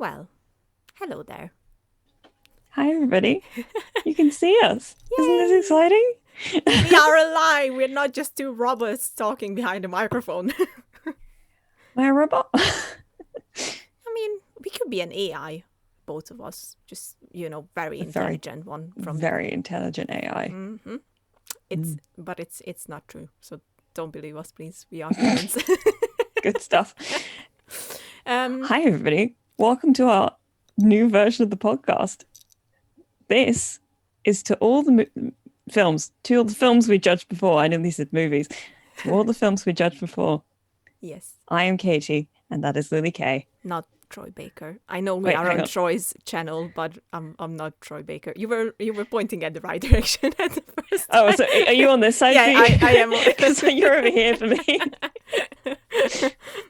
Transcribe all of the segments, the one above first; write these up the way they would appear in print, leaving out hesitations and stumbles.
Well, hello there. Hi, everybody. You can see us. Isn't this Yay! exciting? We are alive. We're not just two robots talking behind a microphone. We're a robot. I mean, we could be an AI, both of us. Just, very A very, intelligent one from. very intelligent AI. Hmm. Mm, But it's not true. So don't believe us, please. We are humans. good stuff. um, Hi, everybody. Welcome to our new version of the podcast. This is to all the to all the films we judged before. I know these are movies. To all the films we judged before. yes, I am Katie, and that is Lily Kay. not Troy Baker. I know we Wait, are hang on on. Troy's channel, but I'm not Troy Baker. You were pointing at the right direction at the first Oh, time. so are you on this side? Yeah, I am. Because you're over here for me.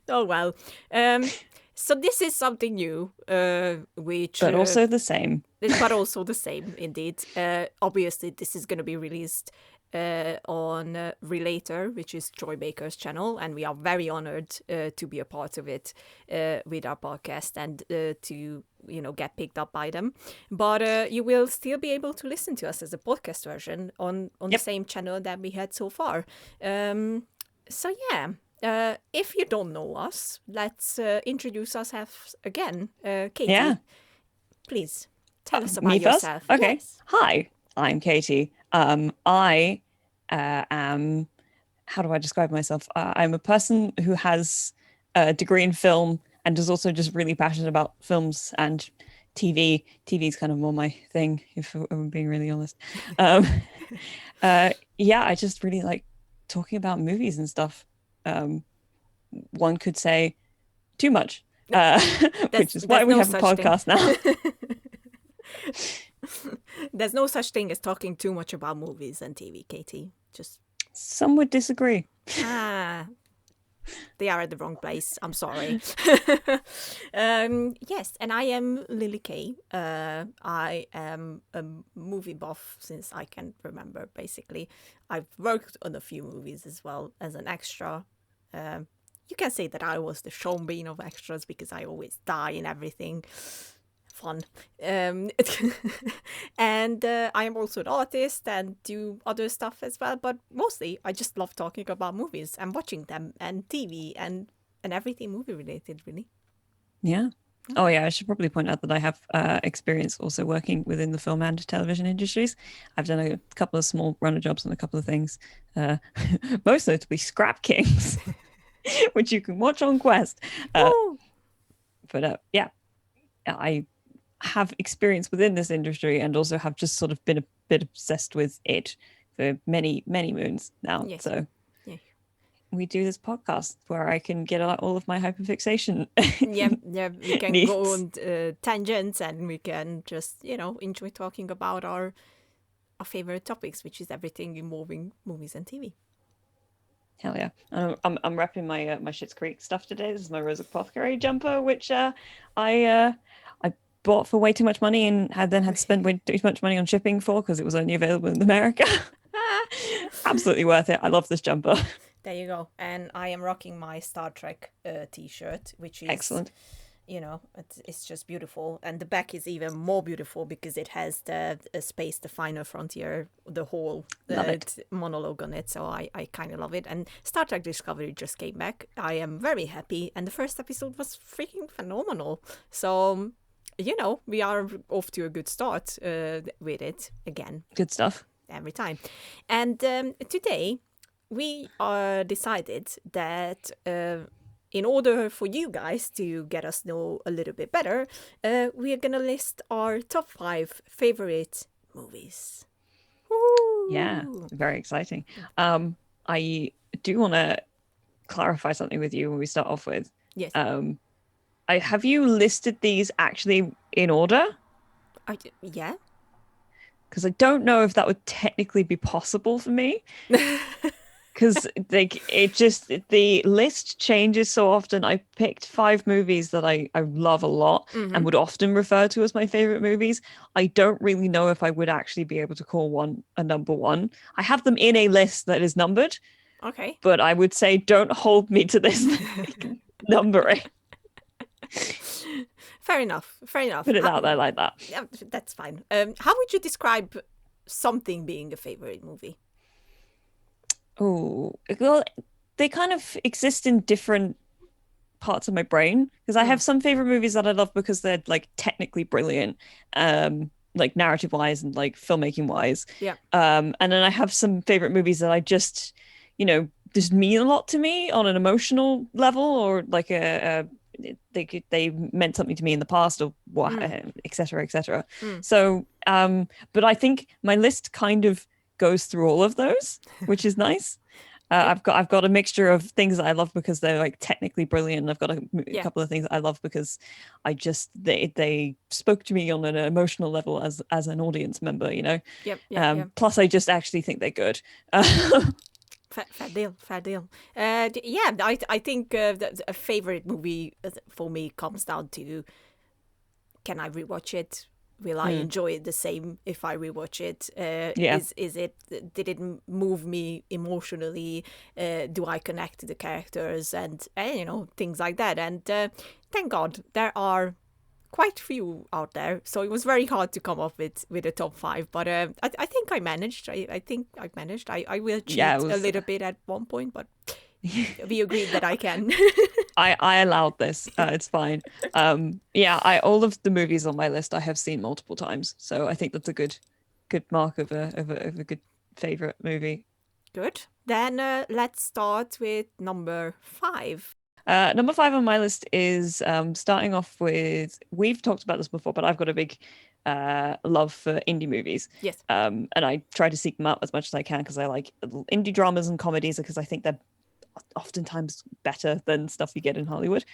Oh well. So this is something new, which But also the same. but also the same indeed. Obviously, this is going to be released on Relator, which is Troy Baker's channel, and we are very honored to be a part of it with our podcast and to get picked up by them. But you will still be able to listen to us as a podcast version on the Yep. same channel that we had so far. So yeah. If you don't know us, let's introduce ourselves again. Katie, Yeah. please tell us Me about first? yourself. Okay. Yes. Hi, I'm Katie. I am, how do I describe myself? I'm a person who has a degree in film and is also just really passionate about films and TV. TV is kind of more my thing, if I'm being really honest. Um, yeah, I just really like talking about movies and stuff. One could say too much, which is why There's we no have a such thing. podcast now. There's no such thing as talking too much about movies and TV, Katie. Just Some would disagree. ah, they are at the wrong place. I'm sorry. Yes, and I am Lily Kay. I am a movie buff since I can remember, basically. I've worked on a few movies as well as an extra. You can say that I was the Sean Bean of extras because I always die in everything. Fun. Um, and I am also an artist and do other stuff as well. But mostly, I just love talking about movies and watching them and TV and everything movie related, really. Yeah. Oh, yeah. I should probably point out that I have experience also working within the film and television industries. I've done a couple of small runner jobs on a couple of things, uh, most notably Scrap Kings, which you can watch on Quest. Uh, Woo! but yeah, I have experience within this industry and also have just sort of been a bit obsessed with it for many, many moons now. Yes. So Yeah. we do this podcast where I can get out all of my hyperfixation Yeah, yeah, we can go needs. on tangents and we can just, enjoy talking about our favorite topics, which is everything involving movies and TV. Hell yeah! I'm repping my my Schitt's Creek stuff today. This is my Rose Apothecary jumper, which I bought for way too much money and had to spend way too much money on shipping for because it was only available in America. Absolutely worth it. I love this jumper. There you go. And I am rocking my Star Trek t-shirt, which is, Excellent. it's just beautiful. And the back is even more beautiful because it has the Space, the Final Frontier, the whole Love it. monologue on it. So I kind of love it. And Star Trek Discovery just came back. I am very happy. And the first episode was freaking phenomenal. So, we are off to a good start with it again Good stuff. every time. And today we decided that in order for you guys to get us know a little bit better, we are going to list our top 5 favorite movies. Yeah, Woo! very exciting. I do want to clarify something with you when we start off with. Yes. I have you listed these actually in order? Yeah. Because I don't know if that would technically be possible for me. Because the list changes so often. I picked 5 movies that I love a lot and would often refer to as my favorite movies. I don't really know if I would actually be able to call one a number one. I have them in a list that is numbered, Okay. but I would say don't hold me to this numbering. Fair enough. Fair enough. Put it out there like that. Yeah, that's fine. How would you describe something being a favorite movie? Oh, well, they kind of exist in different parts of my brain because I have some favorite movies that I love because they're like technically brilliant, like narrative wise and like filmmaking wise. Yeah. And then I have some favorite movies that I just, just mean a lot to me on an emotional level, or like they meant something to me in the past, or what, et cetera, et cetera. So, but I think my list kind of goes through all of those, which is nice. I've got a mixture of things that I love because they're like technically brilliant. I've got a couple of things that I love because they spoke to me on an emotional level as an audience member, Yep. Plus, I just actually think they're good. Fair deal. Fair deal. Yeah, I think a favorite movie for me comes down to, can I rewatch it? Will I enjoy it the same if I rewatch it? Did it move me emotionally? Do I connect to the characters and things like that? And thank God there are quite few out there, so it was very hard to come up with a top 5. But I think I managed. I think I managed. I will cheat a little bit at one point, but we agreed that I can. I allowed this. It's fine. All of the movies on my list I have seen multiple times, so I think that's a good mark of a good favorite movie. Good. Then let's start with number 5. Number 5 on my list is starting off with, we've talked about this before, but I've got a big love for indie movies. Yes. And I try to seek them out as much as I can because I like indie dramas and comedies because I think they're oftentimes better than stuff you get in Hollywood,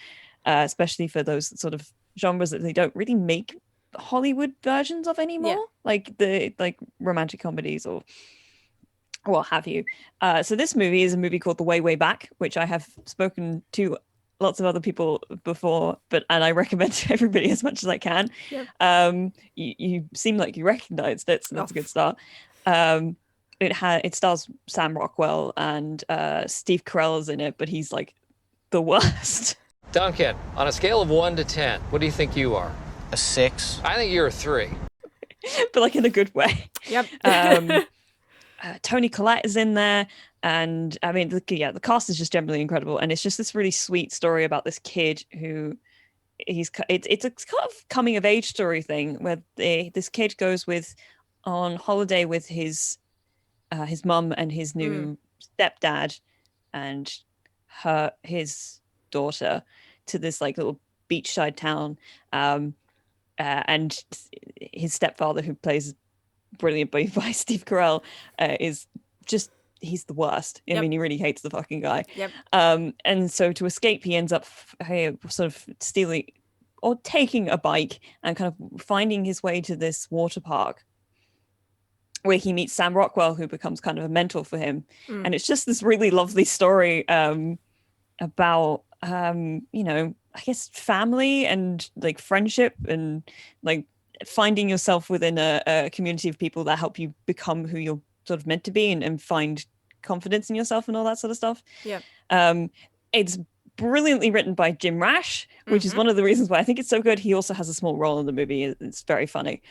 especially for those sort of genres that they don't really make Hollywood versions of anymore, like the romantic comedies or what have you. So this movie is a movie called The Way Back, which I have spoken to lots of other people before, and I recommend to everybody as much as I can. Yep. You seem like you recognized it, so that's a good start. It stars Sam Rockwell and Steve Carell is in it, but he's like the worst. Duncan, on a scale of 1 to 10, what do you think you are? A 6. I think you're a 3. But like in a good way. Yep. Toni Collette is in there, and I mean, the cast is just generally incredible, and it's just this really sweet story about this kid who it's a kind of coming of age story thing where this kid goes on holiday with his mum and his new stepdad and his daughter to this like little beachside town, and his stepfather, who plays brilliantly by Steve Carell, is just, he's the worst. I mean, he really hates the fucking guy. And so to escape, he ends up sort of stealing or taking a bike and kind of finding his way to this water park where he meets Sam Rockwell, who becomes kind of a mentor for him. And it's just this really lovely story about I guess family and like friendship and like finding yourself within a community of people that help you become who you're sort of meant to be and find confidence in yourself and all that sort of stuff. It's brilliantly written by Jim Rash, which is one of the reasons why I think it's so good. He also has a small role in the movie. It's very funny.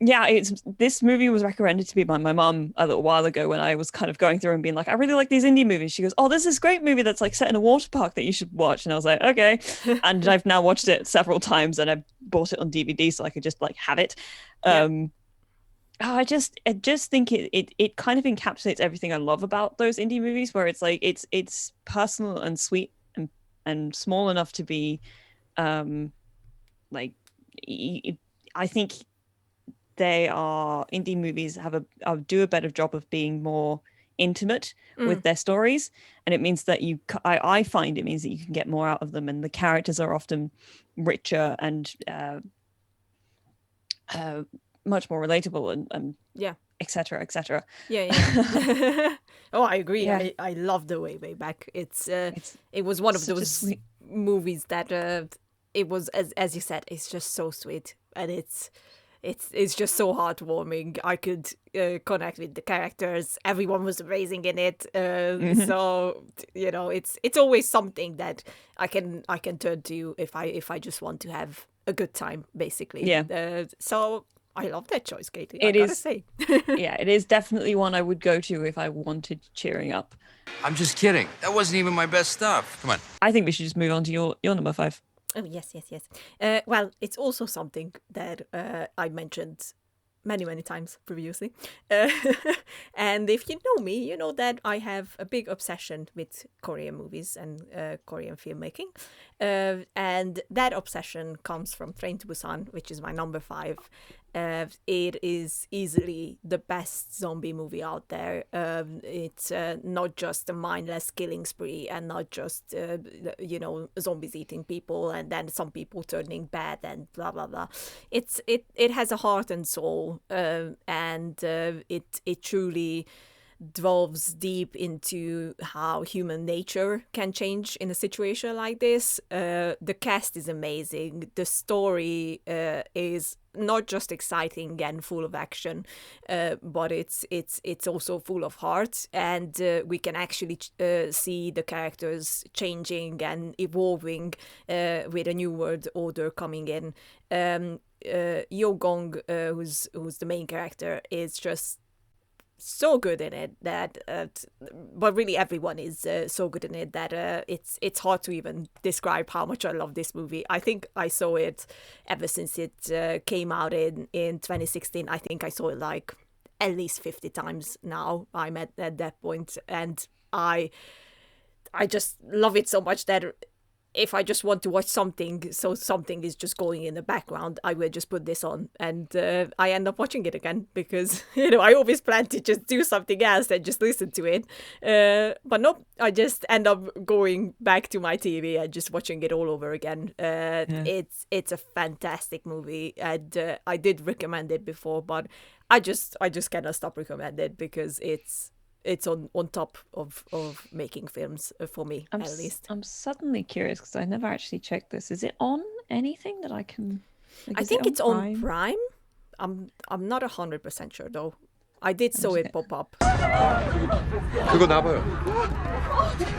This movie was recommended to me by my mom a little while ago when I was kind of going through and being like, I really like these indie movies. She goes, oh, there's this great movie that's like set in a water park that you should watch. And I was like, okay. And I've now watched it several times and I bought it on DVD so I could just like have it. I just think it kind of encapsulates everything I love about those indie movies, where it's like it's personal and sweet and small enough to be like, I think indie movies do a better job of being more intimate with their stories, and it means that I find it means that you can get more out of them, and the characters are often richer and much more relatable and etc. etc. Oh, I agree. I love The Way Back. It was one of those movies that it was, as you said, it's just so sweet, and it's it's just so heartwarming. I could connect with the characters. Everyone was amazing in it. So it's always something that I can turn to if I just want to have a good time, basically. Yeah. So I love that choice, Katie. I It gotta is- say. Yeah, it is definitely one I would go to if I wanted cheering up. I'm just kidding. That wasn't even my best stuff. Come on. I think we should just move on to your number 5. Oh, yes. Well, it's also something that I mentioned many times previously. And if you know me, you know that I have a big obsession with Korean movies and Korean filmmaking. And that obsession comes from Train to Busan, which is my number 5. It is easily the best zombie movie out there. It's not just a mindless killing spree and not just, zombies eating people and then some people turning bad and blah, blah, blah. It has a heart and soul, and it truly delves deep into how human nature can change in a situation like this. The cast is amazing. The story is not just exciting and full of action, but it's also full of heart, and we can actually see the characters changing and evolving with a new world order coming in. Yo Gong, who's the main character, is just so good in it that but really everyone is so good in it that it's hard to even describe how much I love this movie. I think I saw it ever since it came out in 2016. I think I saw it like at least 50 times now. I'm at that point, and I just love it so much that if I just want to watch something, so something is just going in the background, I will just put this on, and I end up watching it again because I always plan to just do something else and just listen to it, but nope, I just end up going back to my TV and just watching it all over again. It's a fantastic movie, and I did recommend it before, but I just cannot stop recommending it because it's on top of making films for me, at least. I'm suddenly curious because I never actually checked this. Is it on anything that I can? I think it's on Prime. I'm not 100% sure though. I did saw it pop up. 그거 놔봐요.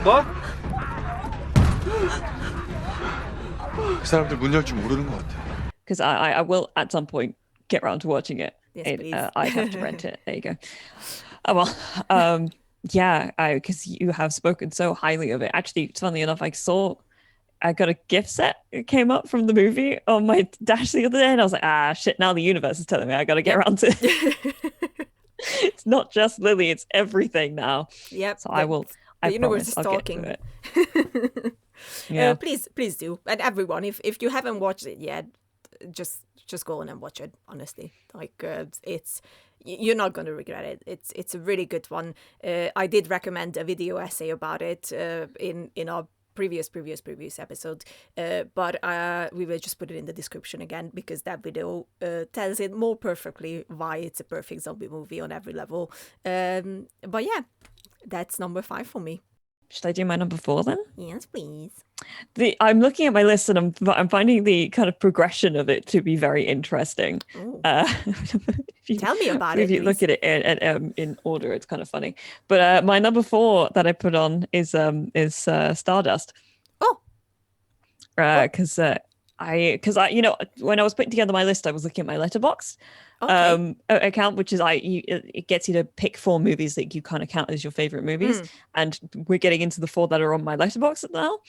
뭐? 그 사람들 문 열 줄 모르는 것 같아. Because I will at some point get around to watching it. Yes, please. I have to rent it. There you go. Oh well, yeah, because you have spoken so highly of it. Actually, funnily enough, I got a gift set. It came up from the movie on my dash the other day, and I was like, shit! Now the universe is telling me I got to get around to it. It's not just Lily; it's everything now. Yep. So I will. I universe promise is I'll talking. get to it. Yeah. Please do, and everyone, if you haven't watched it yet, just go on and watch it. Honestly, like you're not going to regret it. It's a really good one. I did recommend a video essay about it in our previous episode, but we will just put it in the description again because that video tells it more perfectly why it's a perfect zombie movie on every level. But yeah, that's number 5 for me. Should I do my number 4 then? Yes, please. I'm looking at my list and I'm finding the kind of progression of it to be very interesting. Tell me about it. If you look at it in order, it's kind of funny. But my number 4 that I put on is Stardust. Oh. Because I when I was putting together my list, I was looking at my Letterboxd account, which is it gets you to pick 4 movies that you kind of count as your favorite movies, and we're getting into the 4 that are on my Letterboxd now.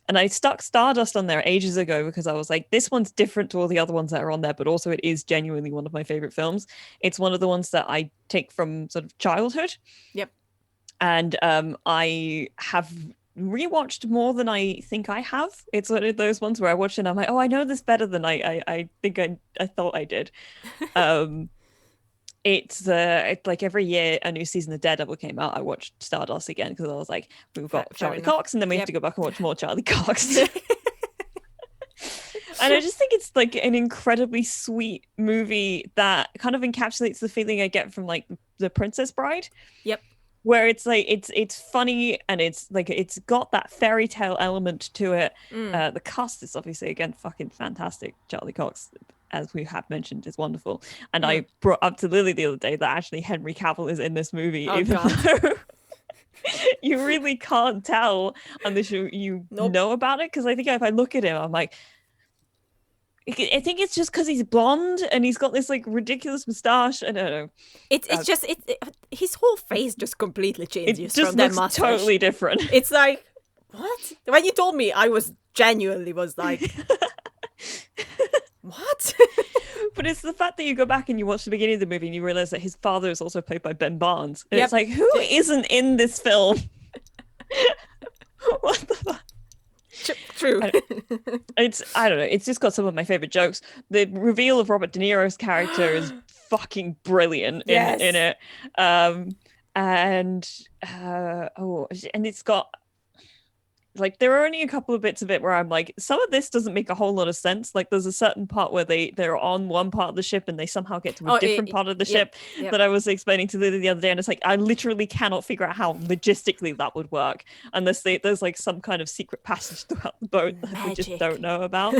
And I stuck Stardust on there ages ago because I was like, this one's different to all the other ones that are on there, but also it is genuinely one of my favorite films. It's one of the ones that I take from sort of childhood. Yep. And I have rewatched more than I think I have. It's one of those ones where I watch it and I'm like, oh, I know this better than I think I thought I did. It's like every year a new season of Daredevil came out, I watched Stardust again because I was like, we've got Charlie Cox and then we have to go back and watch more Charlie Cox. And I just think it's like an incredibly sweet movie that kind of encapsulates the feeling I get from like The Princess Bride. Yep. Where it's like it's funny and it's like it's got that fairy tale element to it. The cast is obviously again fucking fantastic. Charlie Cox, as we have mentioned, is wonderful. And Mm. I brought up to Lily the other day that actually Henry Cavill is in this movie, Oh, even God. though you really can't tell unless you Nope. know about it. Because I think if I look at him, I'm like, I think it's just because he's blonde and he's got this like ridiculous moustache. I don't know. It's just his whole face just completely It changes just from that looks mustache. totally different. It's like, what? When you told me, I was genuinely was like, what? But it's the fact that you go back and you watch the beginning of the movie and you realize that his father is also played by Ben Barnes. And Yep. it's like, who isn't in this film? What the fuck? True. I don't know. It's just got some of my favorite jokes. The reveal of Robert De Niro's character is fucking brilliant Yes. in it. And it's got like there are only a couple of bits of it where I'm like, some of this doesn't make a whole lot of sense. Like there's a certain part where they're on one part of the ship and they somehow get to a different part of the ship that I was explaining to Lily the other day, and it's like I literally cannot figure out how logistically that would work unless there's like some kind of secret passage throughout the boat that we just don't know about.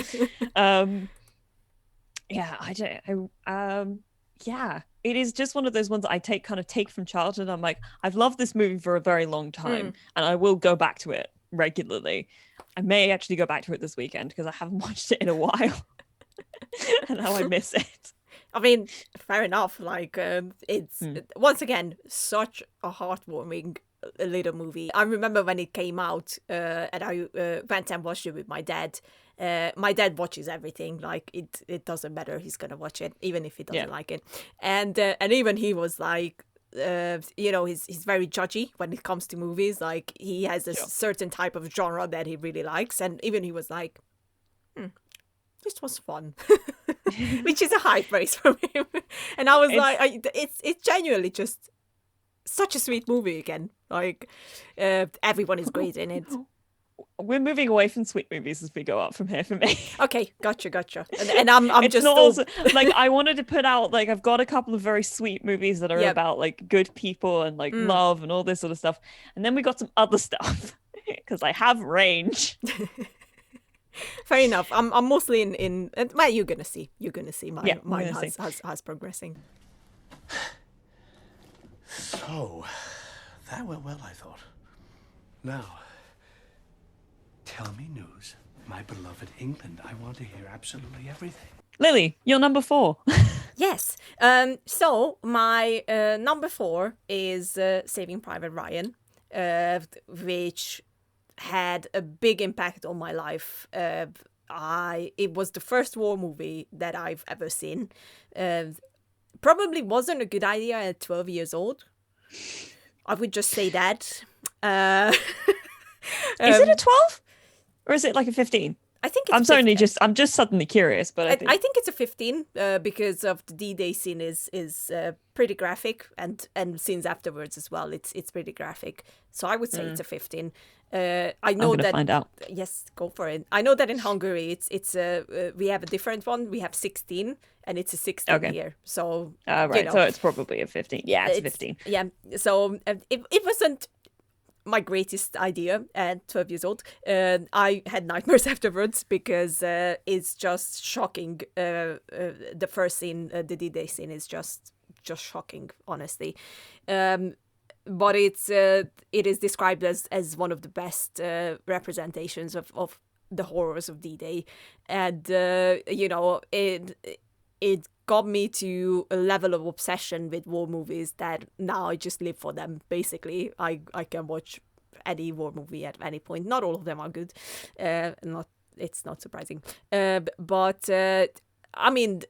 It is just one of those ones I take from childhood. I'm like, I've loved this movie for a very long time and I will go back to it regularly. I may actually go back to it this weekend because I haven't watched it in a while. And now I miss it. I mean, fair enough. Like, it's once again such a heartwarming little movie. I remember when it came out, and I went and watched it with my dad. My dad watches everything. Like, it doesn't matter. He's gonna watch it, even if he doesn't like it. And even he was like, he's very judgy when it comes to movies. Like, he has a certain type of genre that he really likes, and even he was like, this was fun. Which is a high praise from him. And I was it's genuinely just such a sweet movie again. Like, everyone is great in it. We're moving away from sweet movies as we go up from here for me. Okay, gotcha. And I'm it's just not also, like, I wanted to put out, like, I've got a couple of very sweet movies that are about like good people and like love and all this sort of stuff. And then we got some other stuff because I have range. Fair enough. I'm mostly in well, you're gonna see mine has progressing. So that went well, I thought. Now tell me news, my beloved England. I want to hear absolutely everything. Lily, you're number 4. Yes. So my number 4 is Saving Private Ryan, which had a big impact on my life. It was the first war movie that I've ever seen. Probably wasn't a good idea at 12 years old. I would just say that. Is it a 12? Or is it like a 15? I think it's I'm just suddenly curious, but I think it's a 15 because of the D-Day scene is pretty graphic, and scenes afterwards as well. It's pretty graphic, so I would say it's a 15. I know that. Find out. Yes, go for it. I know that in Hungary it's we have a different one. We have 16, and it's a 16 year. So right, so it's probably a 15. Yeah, it's 15. Yeah, so it wasn't my greatest idea at 12 years old. I had nightmares afterwards because it's just shocking. The first scene, the D-Day scene, is just shocking, honestly. But it is described as one of the best representations of the horrors of D-Day, and it got me to a level of obsession with war movies that now I just live for them. Basically, I can watch any war movie at any point. Not all of them are good. It's not surprising. But I mean,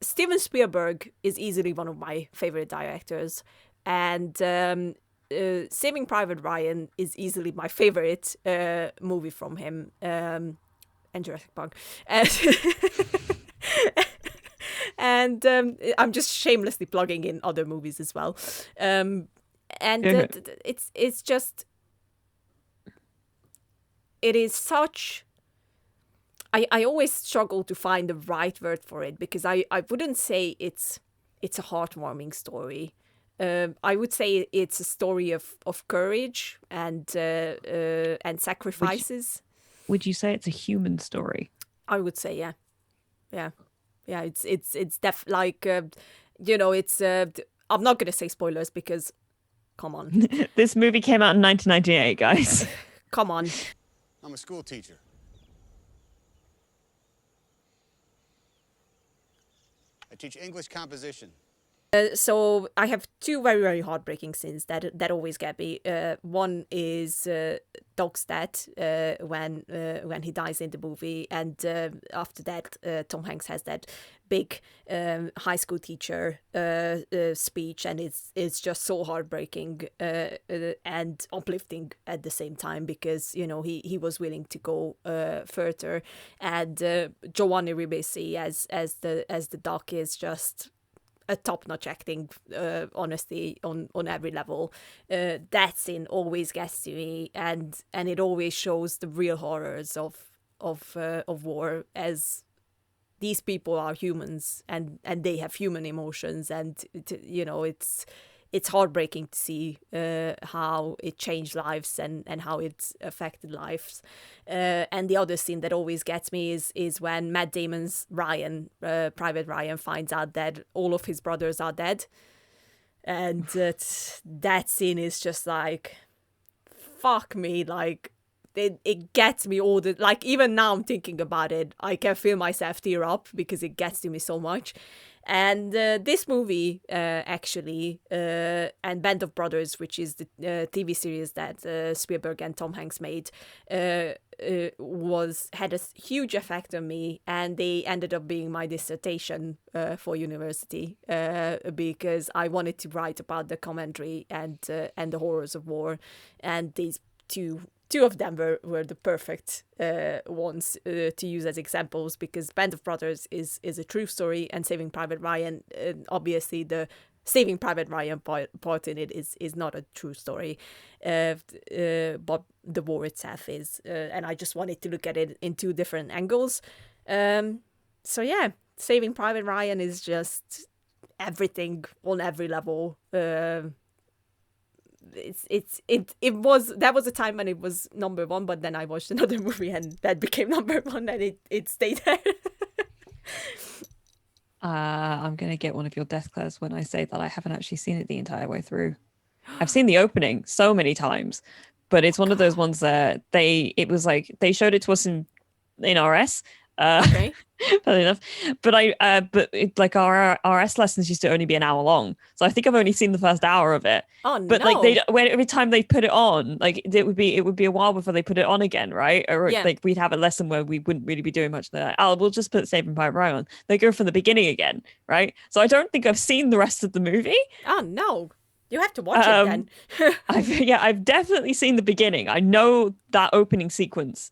Steven Spielberg is easily one of my favorite directors, and Saving Private Ryan is easily my favorite movie from him, and Jurassic Park. And I'm just shamelessly plugging in other movies as well. It's just, it is such, I always struggle to find the right word for it, because I wouldn't say it's a heartwarming story. I would say it's a story of courage and sacrifices. Would you say it's a human story? I would say, yeah. Yeah, it's like it's I'm not gonna say spoilers because come on. This movie came out in 1998, guys. Come on. I'm a school teacher. I teach English composition. So I have two very, very heartbreaking scenes that always get me. One is Doc's death when he dies in the movie, and after that, Tom Hanks has that big high school teacher speech, and it's just so heartbreaking and uplifting at the same time because he was willing to go further, and Giovanni Ribisi as the Doc is just a top-notch acting, honestly, on every level. That scene always gets to me, and it always shows the real horrors of war, as these people are humans and they have human emotions, and it's heartbreaking to see how it changed lives and how it's affected lives. And the other scene that always gets me is when Matt Damon's Ryan, Private Ryan, finds out that all of his brothers are dead. And that scene is just like, fuck me, like, it gets me all the, like, even now I'm thinking about it, I can feel myself tear up because it gets to me so much. And this movie, actually, and Band of Brothers, which is the TV series that Spielberg and Tom Hanks made, had a huge effect on me, and they ended up being my dissertation for university because I wanted to write about the commentary and the horrors of war, and these two of them were the perfect ones to use as examples, because Band of Brothers is a true story, and Saving Private Ryan, obviously the Saving Private Ryan part in it is not a true story, but the war itself is, and I just wanted to look at it in two different angles. So yeah, Saving Private Ryan is just everything on every level. That was a time when it was number one, but then I watched another movie and that became number one, and it stayed there. I'm gonna get one of your death glares when I say that I haven't actually seen it the entire way through. I've seen the opening so many times, but it's one of those ones that it was like they showed it to us in RS. Okay. Funny enough, but like our RS lessons used to only be an hour long, so I think I've only seen the first hour of it. Oh but no! Like every time they put it on, like it would be a while before they put it on again, right? Or Yeah. like we'd have a lesson where we wouldn't really be doing much. They're like, we'll just put Saving Private Ryan on. They go from the beginning again, right? So I don't think I've seen the rest of the movie. Oh no! You have to watch it then. I've definitely seen the beginning. I know that opening sequence.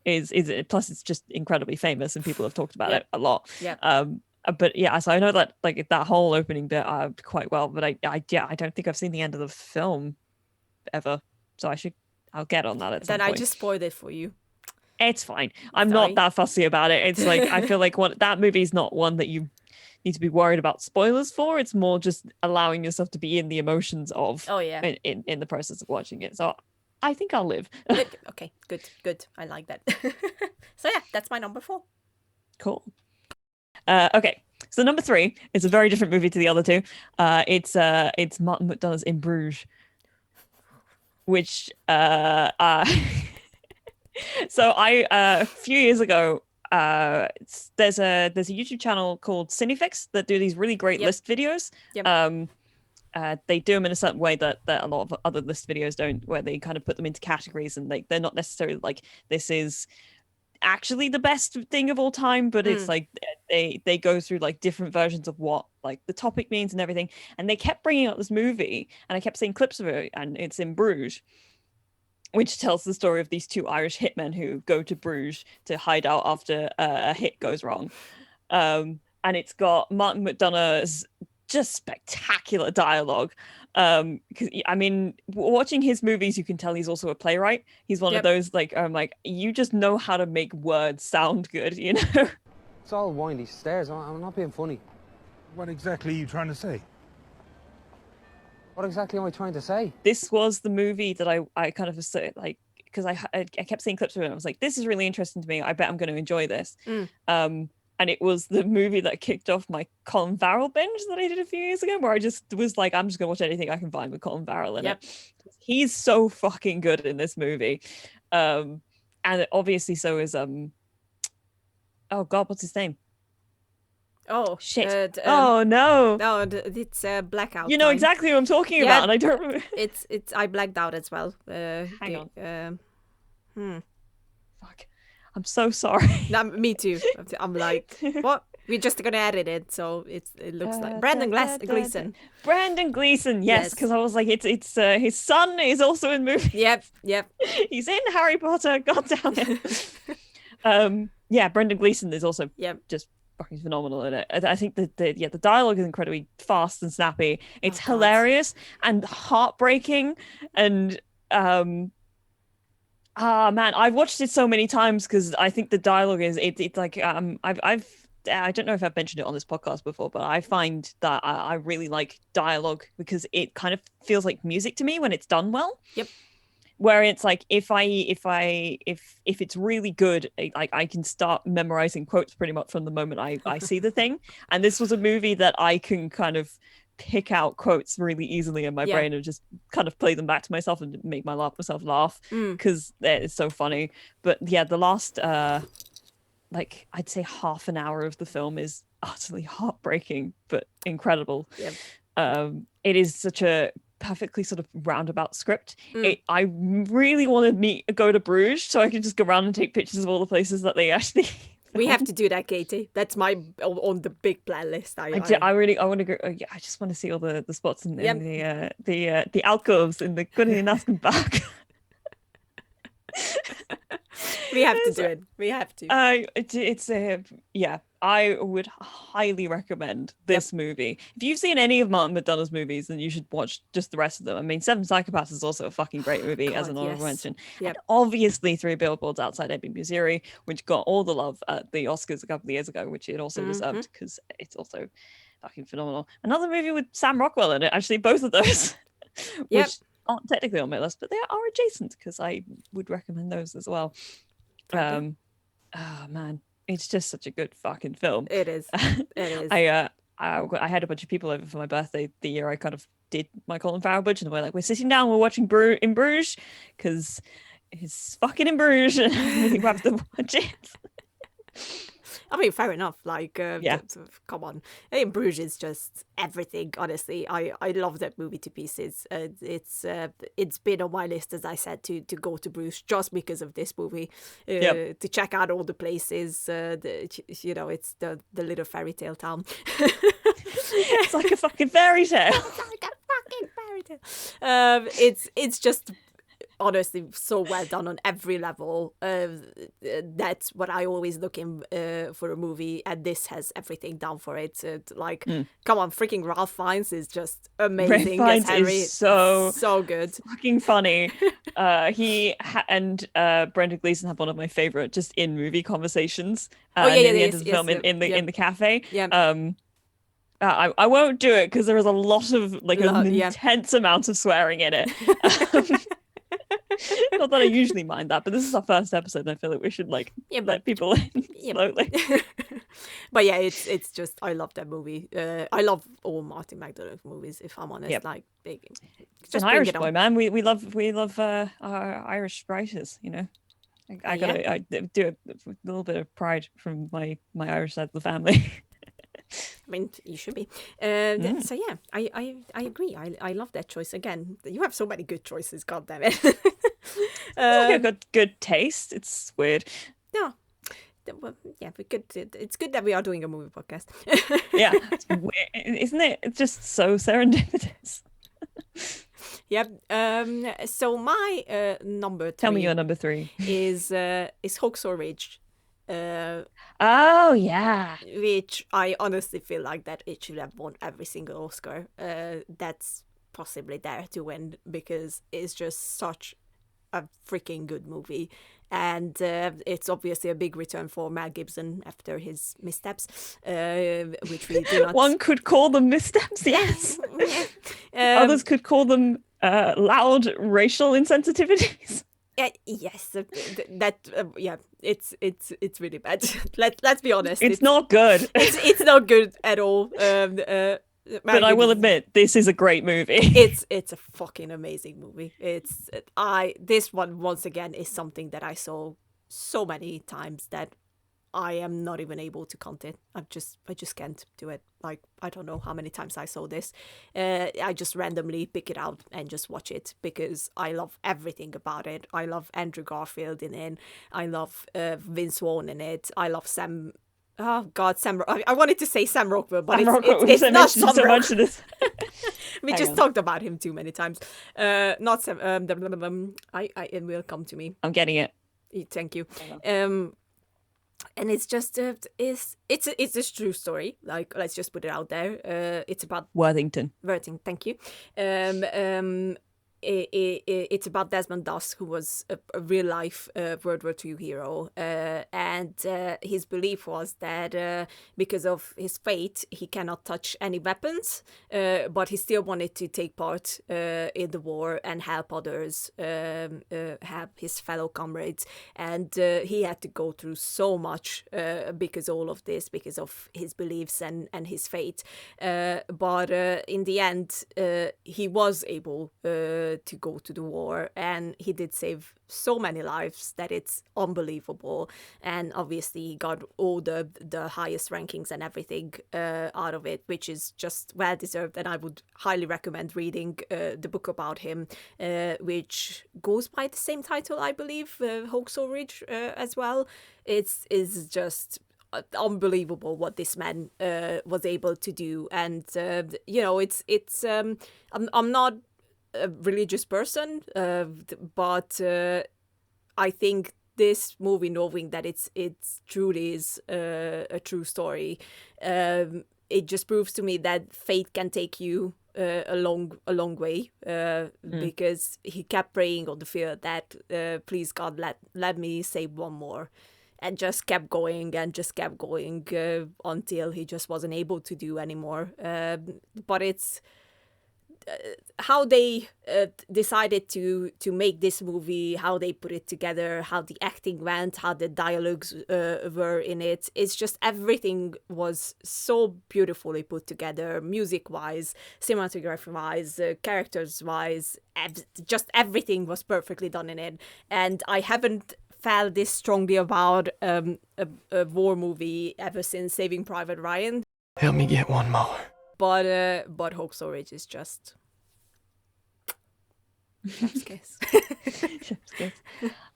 Is plus it's just incredibly famous and people have talked about it a lot. Yeah. But yeah, so I know that like that whole opening bit quite well, but I don't think I've seen the end of the film ever. So I'll get on that at some Then point. I just spoiled it for you. It's fine. I'm Sorry. not that fussy about it. It's like I feel like that movie is not one that you need to be worried about spoilers for. It's more just allowing yourself to be in the emotions of in the process of watching it. So I think I'll live. Okay, good. I like that. So yeah, that's my number 4. Cool. Okay, so number 3 is a very different movie to the other two. It's Martin McDonagh's In Bruges, which so I a few years ago there's a YouTube channel called Cinefix that do these really great list videos. Yep. They do them in a certain way that a lot of other list videos don't, where they kind of put them into categories, and like they're not necessarily like this is actually the best thing of all time, but it's like they go through like different versions of what like the topic means and everything. And they kept bringing up this movie, and I kept seeing clips of it, and it's In Bruges, which tells the story of these two Irish hitmen who go to Bruges to hide out after a hit goes wrong. And it's got Martin McDonagh's just spectacular dialogue. Because I mean, watching his movies, you can tell he's also a playwright. He's one of those like you just know how to make words sound good, you know. It's all windy stairs. I'm not being funny. What exactly are you trying to say? What exactly am I trying to say? This was the movie that I kind of like, because I kept seeing clips of it, and I was like, this is really interesting to me. I bet I'm going to enjoy this. And and it was the movie that kicked off my Colin Farrell binge that I did a few years ago, where I just was like, I'm just gonna watch anything I can find with Colin Farrell in it. He's so fucking good in this movie. And obviously so is oh god, what's his name? Oh shit. Oh no. No, it's Blackout. You know Time. exactly what I'm talking about, and I don't remember. It's I blacked out as well. Hang on. Fuck. I'm so sorry. No, me too. I'm like, what? We're just gonna edit it, so it looks like Brandon Gleeson. Brandon Gleeson, yes, because I was like, it's his son is also in movies. Yep. He's in Harry Potter. God damn it. Yeah, Brendan Gleeson is also just fucking phenomenal in it. I think the dialogue is incredibly fast and snappy. It's hilarious and heartbreaking, and man, I've watched it so many times because I think the dialogue is it's like I don't know if I've mentioned it on this podcast before, but I find that I really like dialogue because it kind of feels like music to me when it's done well. Yep. Where it's like if it's really good, I can start memorizing quotes pretty much from the moment I see the thing. And this was a movie that I can kind of pick out quotes really easily in my brain and just kind of play them back to myself and make myself laugh because it's so funny. But yeah, the last like I'd say half an hour of the film is utterly heartbreaking but incredible. It is such a perfectly sort of roundabout script. I really want to go to Bruges so I can just go around and take pictures of all the places that they actually we have to do that, Katie. That's my on the big plan list. I want to go. I just want to see all the spots in the alcoves in the Gunning back. We have to do it. We have to. I would highly recommend this movie. If you've seen any of Martin McDonagh's movies, then you should watch just the rest of them. I mean, Seven Psychopaths is also a fucking great movie, as an honorable mention. And obviously Three Billboards Outside Ebbing, Missouri, which got all the love at the Oscars a couple of years ago, which it also deserved because it's also fucking phenomenal. Another movie with Sam Rockwell in it, actually, both of those. Which aren't technically on my list, but they are adjacent because I would recommend those as well. Oh man, it's just such a good fucking film. It is. I had a bunch of people over for my birthday the year I kind of did my Colin Farrell bunch, and we're like, we're sitting down, we're watching in Bruges because it's fucking in Bruges, and we have to watch it. I mean, fair enough. Like, come on. In Bruges is just everything, honestly. I love that movie to pieces. It's been on my list, as I said, to go to Bruges just because of this movie. To check out all the places. It's the little fairy tale town. It's like a fucking fairy tale. It's like a fucking fairy tale. It's just honestly so well done on every level. That's what I always look in for a movie, and this has everything down for it. Come on, freaking Ralph Fiennes is just amazing. Ralph Fiennes is so good, fucking funny. He and Brendan Gleeson have one of my favorite just in movie conversations. Near the end of the film in the cafe. I won't do it because there is a lot of intense amount of swearing in it. Not that I usually mind that, but this is our first episode, and I feel like we should let people in slowly. But yeah, it's just I love that movie. I love all Martin McDonagh movies, if I'm honest. Like big, just an Irish boy, man. We love our Irish writers. You know, I do a little bit of pride from my Irish side of the family. I mean, you should be. So yeah, I agree. I love that choice. Again, you have so many good choices. God damn it. I've got good taste. It's weird. No. Well, yeah, but good. It's good that we are doing a movie podcast. Yeah, it's weird, isn't it? It's just so serendipitous. Yep. So my number 3. Tell me your number 3 is Hacksaw Ridge. Oh yeah, which I honestly feel like that it should have won every single Oscar. That's possibly there to win because it's just such a freaking good movie, and it's obviously a big return for Mel Gibson after his missteps, which we do not. One could call them missteps, yes. Others could call them loud racial insensitivities. Yes, yeah, it's really bad. Let's be honest. It's not good. It's not good at all. But I will admit, this is a great movie. It's a fucking amazing movie. This one once again is something that I saw so many times that I am not even able to count it. I just can't do it. Like, I don't know how many times I saw this. I just randomly pick it out and just watch it because I love everything about it. I love Andrew Garfield in it. I love Vince Vaughn in it. I love Sam. Oh God, Sam. I wanted to say Sam Rockwell, but it's not Sam so Rockwell. much of this. We just talked about him too many times. Not Sam. It will come to me. I'm getting it. Thank you. And it's just it's a true story. Like, let's just put it out there. It's about Worthington. Thank you. It's about Desmond Doss, who was a real life World War II hero, and his belief was that because of his fate, he cannot touch any weapons, but he still wanted to take part in the war and help others, help his fellow comrades, and he had to go through so much because of his beliefs and his fate, but in the end, he was able to go to the war, and he did save so many lives that it's unbelievable. And obviously he got all the highest rankings and everything out of it, which is just well deserved. And I would highly recommend reading the book about him, which goes by the same title, I believe, Hacksaw Ridge, as well. It's just unbelievable what this man was able to do. And I'm not a religious person, but I think this movie, knowing that it's truly is a true story, it just proves to me that faith can take you a long way, because he kept praying on the field that please God, let me save one more, and just kept going until he just wasn't able to do anymore. But it's how they decided to make this movie, how they put it together, how the acting went, how the dialogues were in it. It's just everything was so beautifully put together, music-wise, cinematography-wise, characters-wise. Just everything was perfectly done in it. And I haven't felt this strongly about a war movie ever since Saving Private Ryan. Help me get one more. But Hacksaw Ridge is just chef's kiss. Chef's kiss.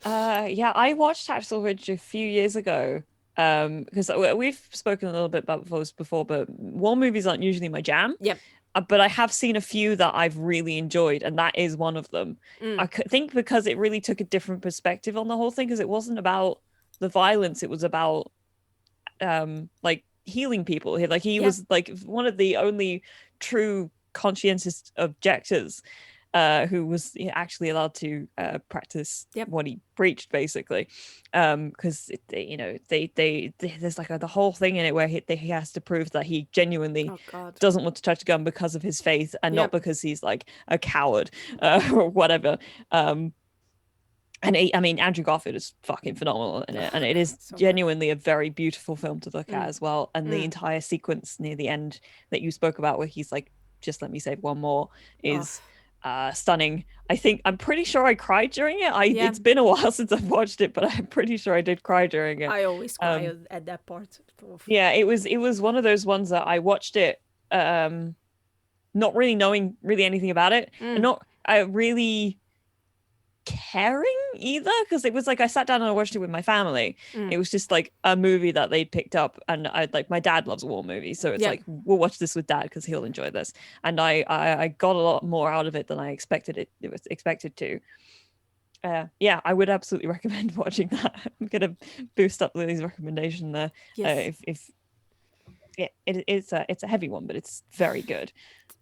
Yeah, I watched Hacksaw Ridge a few years ago, because we've spoken a little bit about this before, but war movies aren't usually my jam. Yep. But I have seen a few that I've really enjoyed, and that is one of them. I think because it really took a different perspective on the whole thing, because it wasn't about the violence, it was about like healing people. Like he was like one of the only true conscientious objectors who was actually allowed to practice what he preached, basically, because there's like the whole thing in it where he has to prove that he genuinely doesn't want to touch a gun because of his faith and not because he's like a coward or whatever. And I mean, Andrew Garfield is fucking phenomenal in it, and it is genuinely a very beautiful film to look at as well. And the entire sequence near the end that you spoke about, where he's like, "Just let me save one more," is stunning. I'm pretty sure I cried during it. It's been a while since I've watched it, but I'm pretty sure I did cry during it. I always cry at that part. Yeah, it was one of those ones that I watched it not really knowing really anything about it, and not really caring either, because it was like I sat down and I watched it with my family. It was just like a movie that they'd picked up, and I like, my dad loves war movies, so it's like, we'll watch this with dad because he'll enjoy this. And I got a lot more out of it than I expected to. I would absolutely recommend watching that. I'm gonna boost up Lily's recommendation there. It's a heavy one, but it's very good.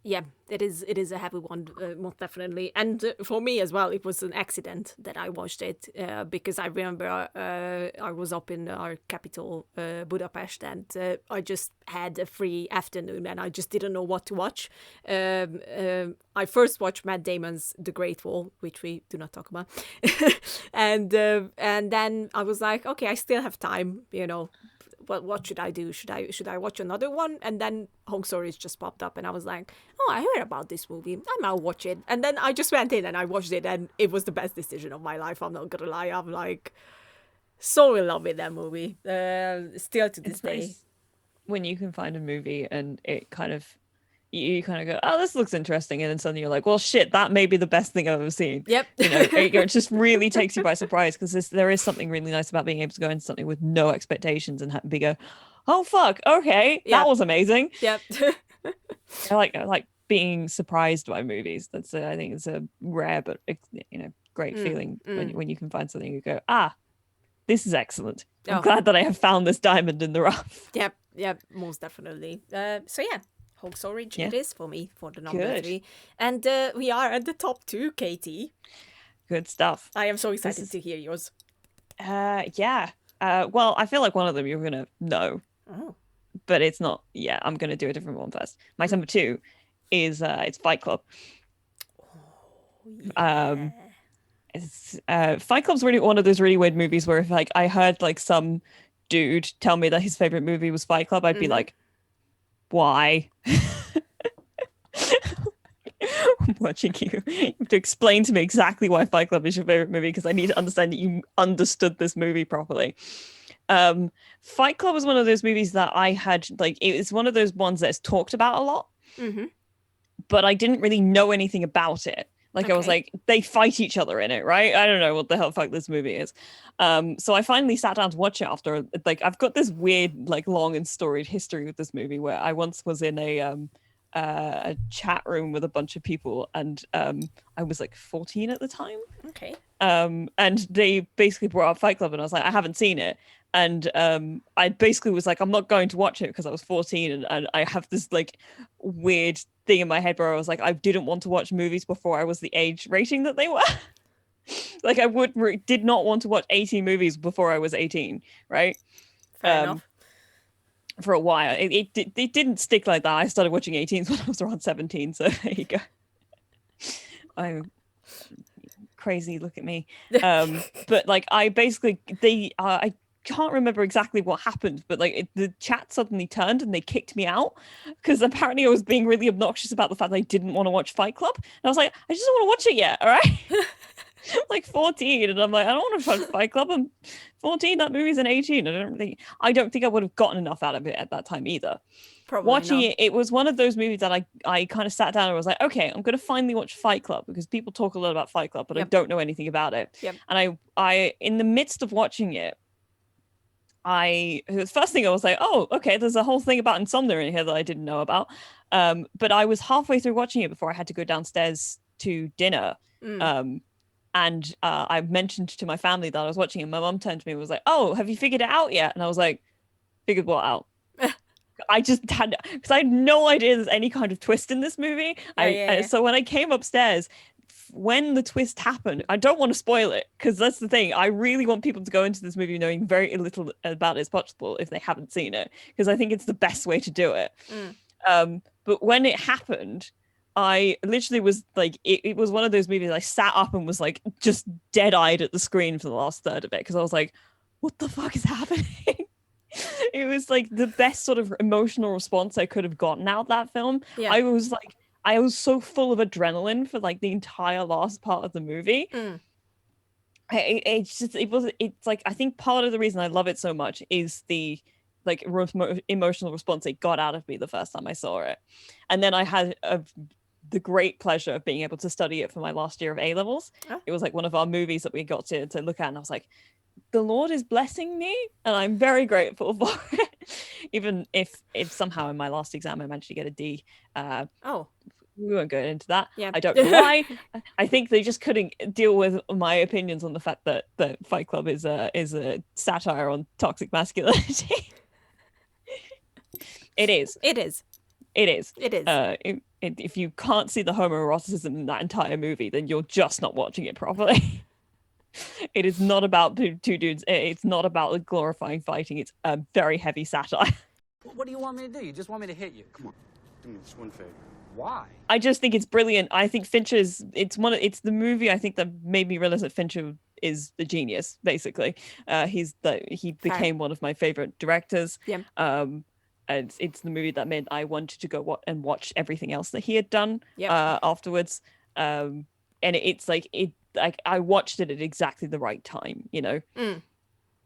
Yeah, it is. It is a heavy one, most definitely. And for me as well, it was an accident that I watched it because I remember I was up in our capital, Budapest, and I just had a free afternoon, and I just didn't know what to watch. I first watched Matt Damon's The Great Wall, which we do not talk about, and then I was like, okay, I still have time, you know. What should I do? Should I watch another one? And then Home Stories just popped up, and I was like, oh, I heard about this movie. I might watch it. And then I just went in and I watched it, and it was the best decision of my life. I'm not gonna lie. I'm like so in love with that movie. Still to this day. Nice when you can find a movie and it kind of you kind of go, oh, this looks interesting, and then suddenly you're like, well, shit, that may be the best thing I've ever seen. Yep. You know, it just really takes you by surprise, because there is something really nice about being able to go into something with no expectations and be go, oh fuck, okay, that was amazing. Yep. I like being surprised by movies. That's I think it's a rare but great feeling when you can find something you go, this is excellent. I'm glad that I have found this diamond in the rough. Yep, most definitely. So yeah. Home Story it is for me for the number 3. And we are at the top 2, Katie. Good stuff. I am so excited to hear yours. Yeah. Well, I feel like one of them you're going to know. Oh. But it's not. Yeah, I'm going to do a different one first. My number 2 is it's Fight Club. Oh, yeah. Fight Club's really one of those really weird movies where if like I heard like some dude tell me that his favorite movie was Fight Club, I'd be like, why? I'm watching you. You have to explain to me exactly why Fight Club is your favorite movie, because I need to understand that you understood this movie properly. Fight Club was one of those movies that I had, like, it was one of those ones that's talked about a lot, but I didn't really know anything about it. Like, I was like, they fight each other in it, right? I don't know what the hell fuck this movie is. So I finally sat down to watch it after, like, I've got this weird, like, long and storied history with this movie where I once was in a chat room with a bunch of people, and I was like 14 at the time. Okay. And they basically brought up Fight Club, and I was like, I haven't seen it. And I basically was like, I'm not going to watch it because I was 14, and I have this like weird thing in my head where I was like, I didn't want to watch movies before I was the age rating that they were. Like I did not want to watch 18 movies before I was 18, right? Fair enough. For a while. It didn't stick like that. I started watching 18s when I was around 17, so there you go. I'm crazy, look at me. But like I basically I can't remember exactly what happened, but like the chat suddenly turned and they kicked me out because apparently I was being really obnoxious about the fact that I didn't want to watch Fight Club. And I was like, I just don't want to watch it yet, all right? Like 14, and I'm like, I don't want to watch Fight Club. I'm 14. That movie's an 18. I don't think I would have gotten enough out of it at that time either. Probably watching not. it was one of those movies that I kind of sat down and was like, okay, I'm going to finally watch Fight Club, because people talk a lot about Fight Club, but I don't know anything about it. And I in the midst of watching it, the first thing I was like, oh, okay, there's a whole thing about insomnia in here that I didn't know about. But I was halfway through watching it before I had to go downstairs to dinner. And I mentioned to my family that I was watching it, and my mom turned to me and was like, oh, have you figured it out yet? And I was like, figured what out? I just had, because I had no idea there's any kind of twist in this movie. So when I came upstairs, when the twist happened, I don't want to spoil it, because that's the thing. I really want people to go into this movie knowing very little about it as possible if they haven't seen it, because I think it's the best way to do it. But when it happened, I literally was like, it was one of those movies I sat up and was like just dead-eyed at the screen for the last third of it, because I was like, what the fuck is happening? It was like the best sort of emotional response I could have gotten out of that film. I was so full of adrenaline for like the entire last part of the movie. It's like, I think part of the reason I love it so much is the like emotional response it got out of me the first time I saw it. And then I had the great pleasure of being able to study it for my last year of A-levels. It was like one of our movies that we got to look at, and I was like, the Lord is blessing me, and I'm very grateful for it. Even if somehow in my last exam I managed to get a D. We won't go into that. I don't know why. I think they just couldn't deal with my opinions on the fact that Fight Club is a satire on toxic masculinity. It is. It is. It is. If you can't see the homoeroticism in that entire movie, then you're just not watching it properly. It is not about two dudes. It's not about like, glorifying fighting. It's a very heavy satire. What do you want me to do? You just want me to hit you? Come on, do me this one favor. Why? I just think it's brilliant. I think Finches. It's the movie I think that made me realize that Fincher is the genius. Basically, he became one of my favorite directors. Yeah. And it's the movie that meant I wanted to go and watch everything else that he had done. Yep. Afterwards. And it's like I watched it at exactly the right time. You know.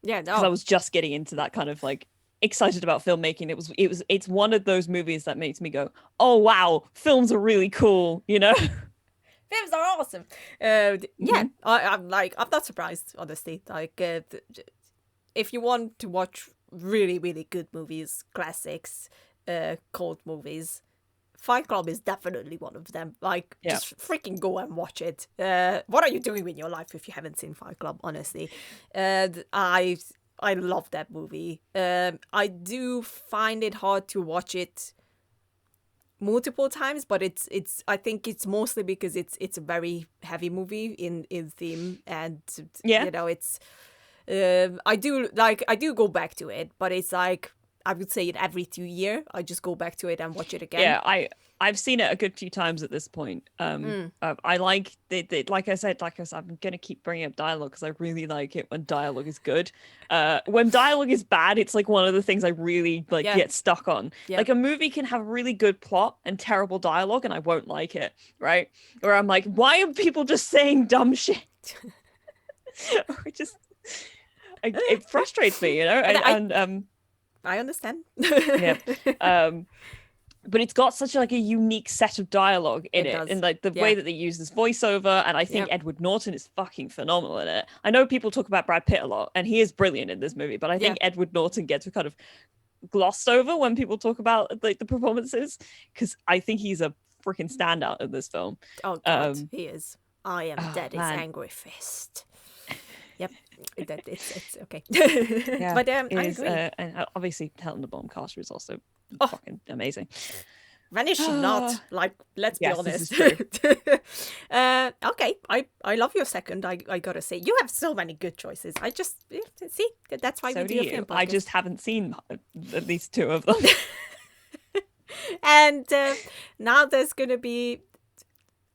Yeah. Because I was just getting into that kind of like excited about filmmaking. It's one of those movies that makes me go, oh wow, films are really cool, you know. Films are awesome. Yeah, I'm not surprised, honestly. Like, if you want to watch really, really good movies, classics, cult movies, Fight Club is definitely one of them. Like, just freaking go and watch it. What are you doing with your life if you haven't seen Fight Club? Honestly, I love that movie. I do find it hard to watch it multiple times, but it's I think it's mostly because it's a very heavy movie in theme, and you know, it's I do go back to it, but it's like I would say it every 2 years. I just go back to it and watch it again. Yeah, I've seen it a good few times at this point. I like like I said, I'm gonna keep bringing up dialogue because I really like it when dialogue is good. When dialogue is bad, it's like one of the things I really get stuck on. Yeah. Like a movie can have really good plot and terrible dialogue, and I won't like it, right? Or I'm like, why are people just saying dumb shit? Or it frustrates me, you know. And I understand. yeah. But it's got such like a unique set of dialogue in it, does. and like the way that they use this voiceover, and I think Edward Norton is fucking phenomenal in it. I know people talk about Brad Pitt a lot, and he is brilliant in this movie, but I think Edward Norton gets kind of glossed over when people talk about like the performances, because I think he's a freaking standout in this film. Oh God, he is. I am Daddy's man. angry fist. Yep, it's okay. Yeah, But I is, agree. and obviously Helena Bonham Carter is also fucking amazing. When is she not? Like, let's be Yes, honest. this is true. Okay, I love your second. I gotta say, you have so many good choices. I just see that's why So we do do a you. film podcast. I just haven't seen at least two of them. And now there's gonna be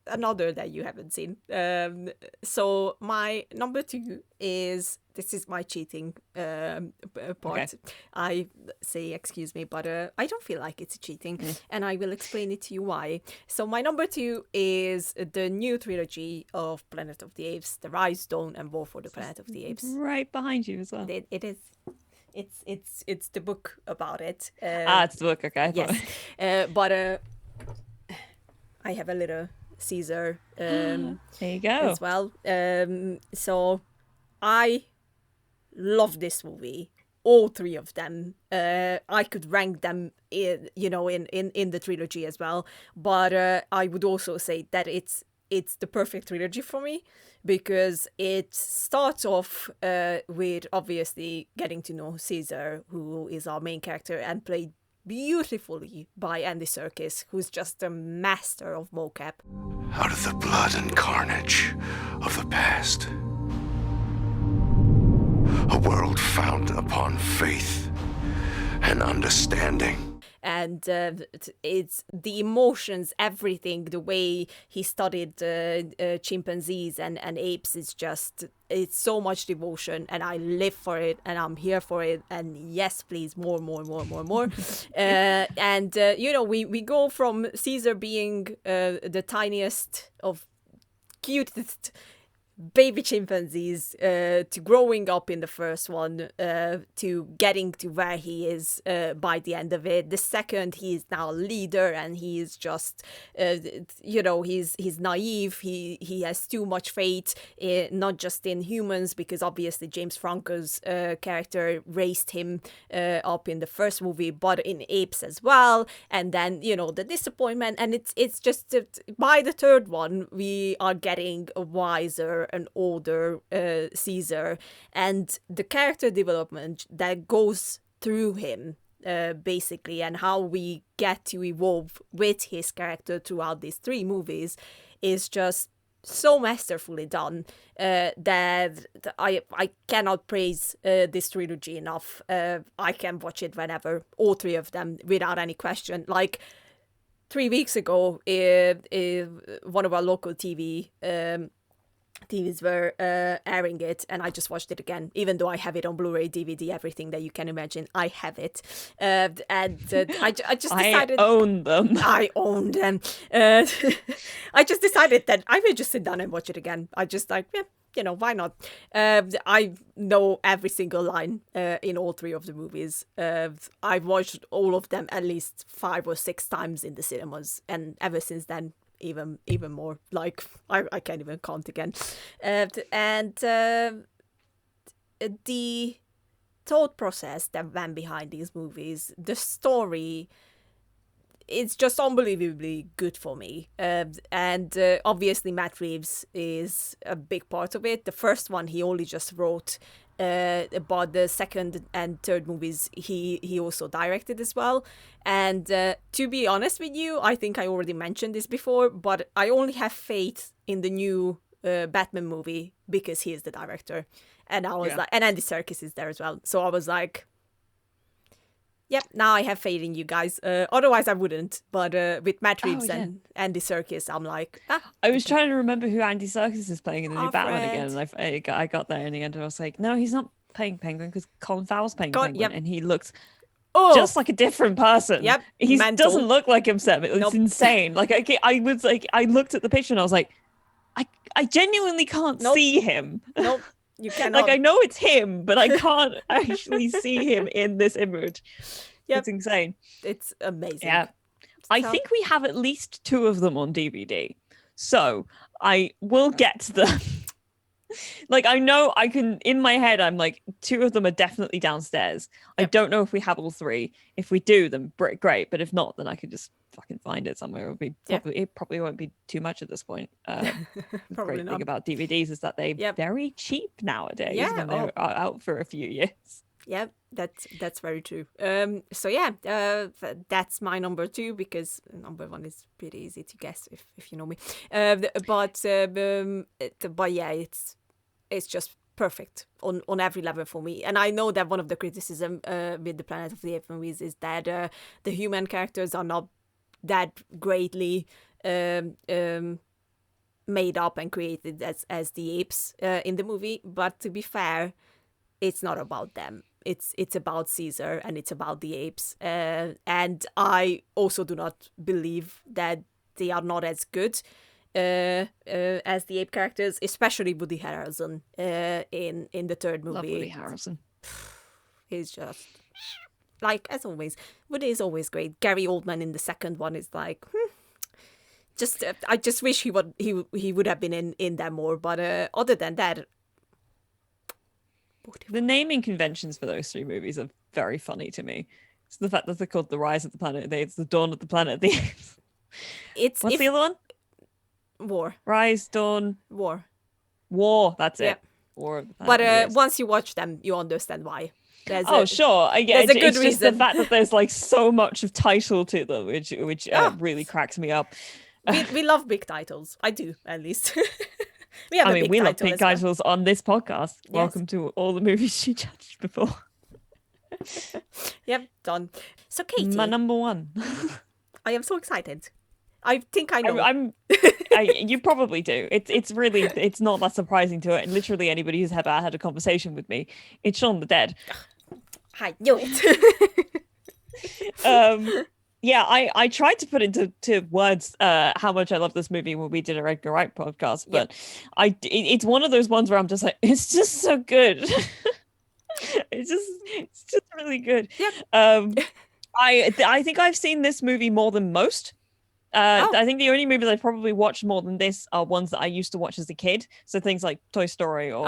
another that you haven't seen. So my number 2 is, this is my cheating part. Okay. I say excuse me, but I don't feel like it's cheating, and I will explain it to you why. So my number 2 is the new trilogy of Planet of the Apes, The Rise, Dawn, and War for the Planet of the Apes. Right behind you as well. It is. It's the book about it. It's the book. Okay. Yes, but I have a little Caesar There you go. as well. So I love this movie. All 3 of them. I could rank them in the trilogy as well. But I would also say that it's the perfect trilogy for me, because it starts off with obviously getting to know Caesar, who is our main character and played beautifully by Andy Serkis, who's just a master of mocap. Out of the blood and carnage of the past, a world found upon faith and understanding. And it's the emotions, everything, the way he studied chimpanzees and apes is just, it's so much devotion, and I live for it, and I'm here for it, and yes, please, more. And we go from Caesar being the tiniest of cutest baby chimpanzees to growing up in the first one to getting to where he is by the end of it. The second, he is now a leader, and he is just he's naive. He has too much faith not just in humans, because obviously James Franco's character raised him up in the first movie, but in apes as well. And then the disappointment, and it's just by the third one we are getting a wiser an older Caesar, and the character development that goes through him basically, and how we get to evolve with his character throughout these 3 movies is just so masterfully done that I cannot praise this trilogy enough. I can watch it whenever, all 3 of them, without any question. Like 3 weeks ago, one of our local TVs were airing it, and I just watched it again, even though I have it on Blu-ray, DVD, everything that you can imagine. I have it, and I just decided I own them. I own them. I just decided that I will just sit down and watch it again. I just like, yeah, you know, why not? I know every single line in all 3 of the movies. I've watched all of them at least 5 or 6 times in the cinemas, and ever since then, even more. Like I can't even count again. The thought process that went behind these movies, the story, it's just unbelievably good for me. Obviously Matt Reeves is a big part of it. The first one he only just wrote, but the second and third movies he also directed as well. And to be honest with you, I think I already mentioned this before, but I only have faith in the new Batman movie because he is the director. And I was like, and Andy Serkis is there as well. So I was like, yep, now I have faith in you guys. Otherwise I wouldn't. But with Matt Reeves and Andy Serkis, I'm like, I was trying to remember who Andy Serkis is playing in the new Batman friend. again, and I got there in the end, and I was like, no, he's not playing Penguin because Colin Farrell's playing Penguin, and he looks just like a different person. Yep, he mental. doesn't look like himself. It's Nope. insane. Like I was like, I looked at the picture and I was like, I genuinely can't see him. Nope, you cannot. Like I know it's him, but I can't actually see him in this image. Yep. It's insane. It's amazing. Yeah. I think we have at least 2 of them on DVD. So I will get to them. Like, I know I can, in my head, I'm like, 2 of them are definitely downstairs. I don't know if we have all 3. If we do, then great. But if not, then I could just fucking find it somewhere. It probably won't be too much at this point. The great thing about DVDs is that they're very cheap nowadays when they're out for a few years. Yeah, that's very true. So that's my number 2 because number 1 is pretty easy to guess if you know me. But yeah, it's just perfect on every level for me. And I know that one of the criticism with the Planet of the Apes movies is that the human characters are not that greatly made up and created as the apes in the movie. But to be fair, it's not about them. It's about Caesar and it's about the apes. And I also do not believe that they are not as good as the ape characters, especially Woody Harrelson in the third movie. Love Woody Harrelson. He's just, like, as always, Woody is always great. Gary Oldman in the second one is like, just I just wish he would have been in there more. But other than that, the naming conventions for those 3 movies are very funny to me. It's the fact that they're called The Rise of the Planet of the Apes, The Dawn of the Planet of the Apes. What's the other one? War. Rise, Dawn. War. That's it. War of the Planet but of the Apes. Once you watch them, you understand why. Sure. There's a good it's reason. Just the fact that there's like so much of title to them, which really cracks me up. We love big titles. I do, at least. we love big titles on this podcast. Yes. Welcome to all the movies you judged before. Yep, done. So, Katie, my number 1. I am so excited. I think I know. You probably do. It's not that surprising to it. And literally anybody who's ever had a conversation with me, it's Shaun the Dead. I knew it. I tried to put into words how much I love this movie when we did our Edgar Wright podcast, but it's one of those ones where I'm just like, it's just so good. it's just really good. Yep. I think I've seen this movie more than most. I think the only movies I've probably watched more than this are ones that I used to watch as a kid. So things like Toy Story or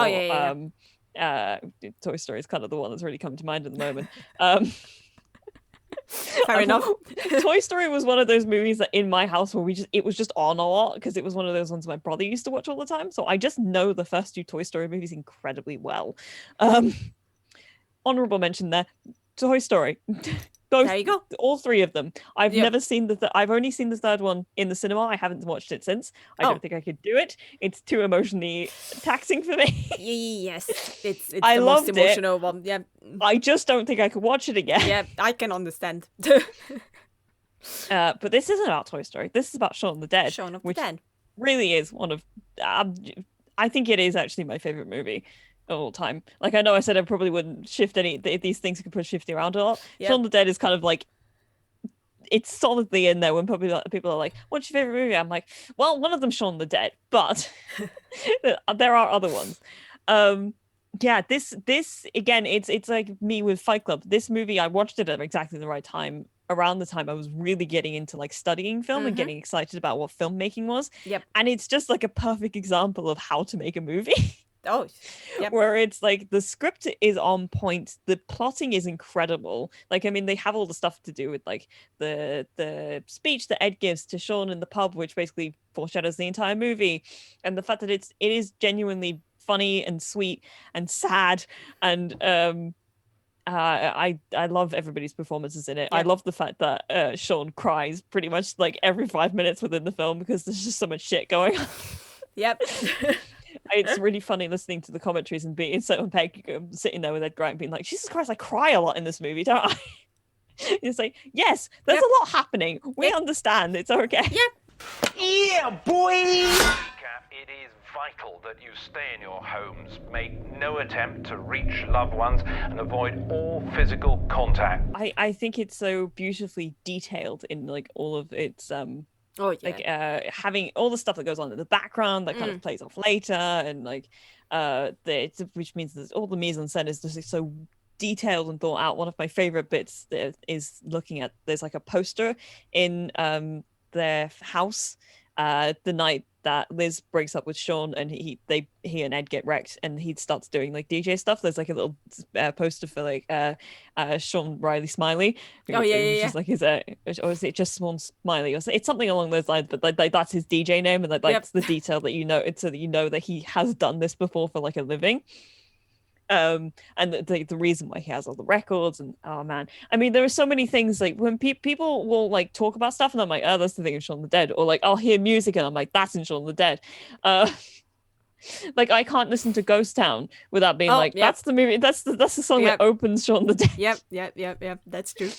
Toy Story is kind of the one that's really coming to mind at the moment. Fair enough. Toy Story was one of those movies that in my house where it was just on a lot because it was one of those ones my brother used to watch all the time. So I just know the first 2 Toy Story movies incredibly well. Honorable mention there, Toy Story. Both, There you go. all three of them. I've Yep. never seen I've only seen the third one in the cinema. I haven't watched it since. I Oh. don't think I could do it. It's too emotionally taxing for me. Yes, it's I the most loved it. emotional one. Yeah, I just don't think I could watch it again. yeah, I can understand. But this isn't about Toy Story. This is about Shaun the Dead, Shaun of the which Dead. really is one of. I think it is actually my favorite movie of all time. Like, I know I said I probably wouldn't shift any these things could put shifting around a lot. Yep. Shaun the Dead is kind of like, it's solidly in there when people are like, "What's your favorite movie?" I'm like, "Well, one of them's Shaun the Dead, but there are other ones." Yeah, this again, it's like me with Fight Club. This movie, I watched it at exactly the right time, around the time I was really getting into like studying film and getting excited about what filmmaking was. Yep. And it's just like a perfect example of how to make a movie. Oh, yep. Where it's like the script is on point, the plotting is incredible. Like, I mean, they have all the stuff to do with like the speech that Ed gives to Sean in the pub, which basically foreshadows the entire movie, and the fact that it is genuinely funny and sweet and sad, and I love everybody's performances in it. I Yep. love the fact that Sean cries pretty much like every 5 minutes within the film because there's just so much shit going on. Yep. It's really funny listening to the commentaries and being so on Peg sitting there with Ed Grant being like, Jesus Christ, I cry a lot in this movie, don't I? It's like, yes, there's Yep. a lot happening. We understand. It's okay. Yep. Yeah, boy! It is vital that you stay in your homes, make no attempt to reach loved ones, and avoid all physical contact. I think it's so beautifully detailed in like all of its Oh yeah. like having all the stuff that goes on in the background that kind of plays off later, and like which means that all the mise en scène is just like, so detailed and thought out. One of my favorite bits is looking at, there's like a poster in their house the night that Liz breaks up with Sean, and he and Ed get wrecked, and he starts doing like DJ stuff. There's like a little poster for like Sean Riley Smiley. Oh, yeah, which yeah. is like his or is it just Sean Smiley, or it's something along those lines, but like that's his DJ name, and like that's the detail that you know, it's so that you know that he has done this before for like a living. And the reason why he has all the records, and oh man, I mean, there are so many things like when people will like talk about stuff and I'm like, oh, that's the thing in Shaun the Dead, or like I'll hear music and I'm like, that's in Shaun the Dead. Like I can't listen to Ghost Town without being like, that's the movie, that's the song that opens Shaun the Dead. Yep, that's true.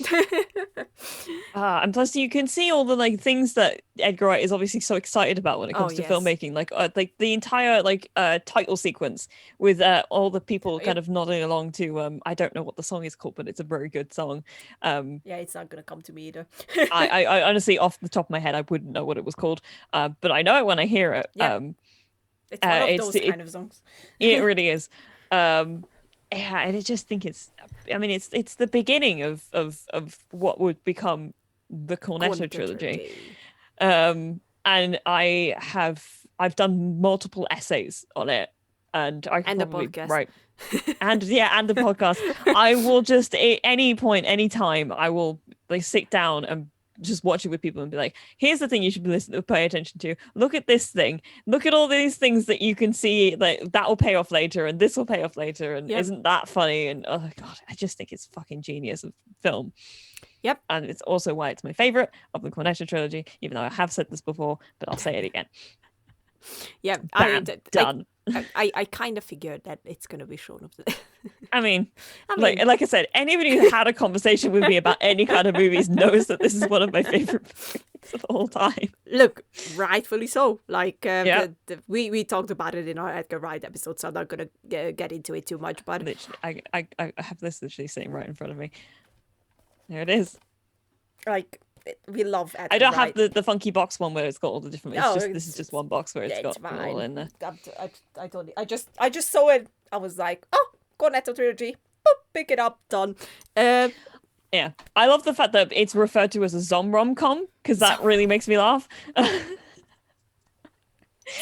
And plus you can see all the like things that Edgar Wright is obviously so excited about when it comes to filmmaking, like the entire like title sequence with all the people kind of nodding along to I don't know what the song is called, but it's a very good song. Yeah, it's not gonna come to me either. I honestly, off the top of my head, I wouldn't know what it was called, but I know it when I hear it. It's one of those kind of songs. It really is. Yeah, and I just think it's the beginning of what would become the Cornetto trilogy. And I've done multiple essays on it, and I can the probably podcast. write and the podcast. I will just at any point, anytime, I will like sit down and just watch it with people and be like, here's the thing you should pay attention to. Look at this thing. Look at all these things that you can see, like that will pay off later, and this will pay off later, and isn't that funny? And oh god, I just think it's fucking genius of film. Yep. And it's also why it's my favorite of the Cornetto trilogy, even though I have said this before, but I'll say it again. Yeah, done. I kind of figured that it's gonna be Shaun of the Dead. I mean, like I said, anybody who had a conversation with me about any kind of movies knows that this is one of my favorite movies of all time. Look, rightfully so. Like we talked about it in our Edgar Wright episode, so I'm not gonna get into it too much. But literally, I have this literally sitting right in front of me. There it is. Like, we love Edgar I don't Wright. have the funky box one where it's got all the different. This is just one box where it's got fine. all in there. I don't. I just saw it. I was like, oh, Cornetto trilogy. Boop, pick it up. Done. Yeah, I love the fact that it's referred to as a rom-com because that really makes me laugh. Because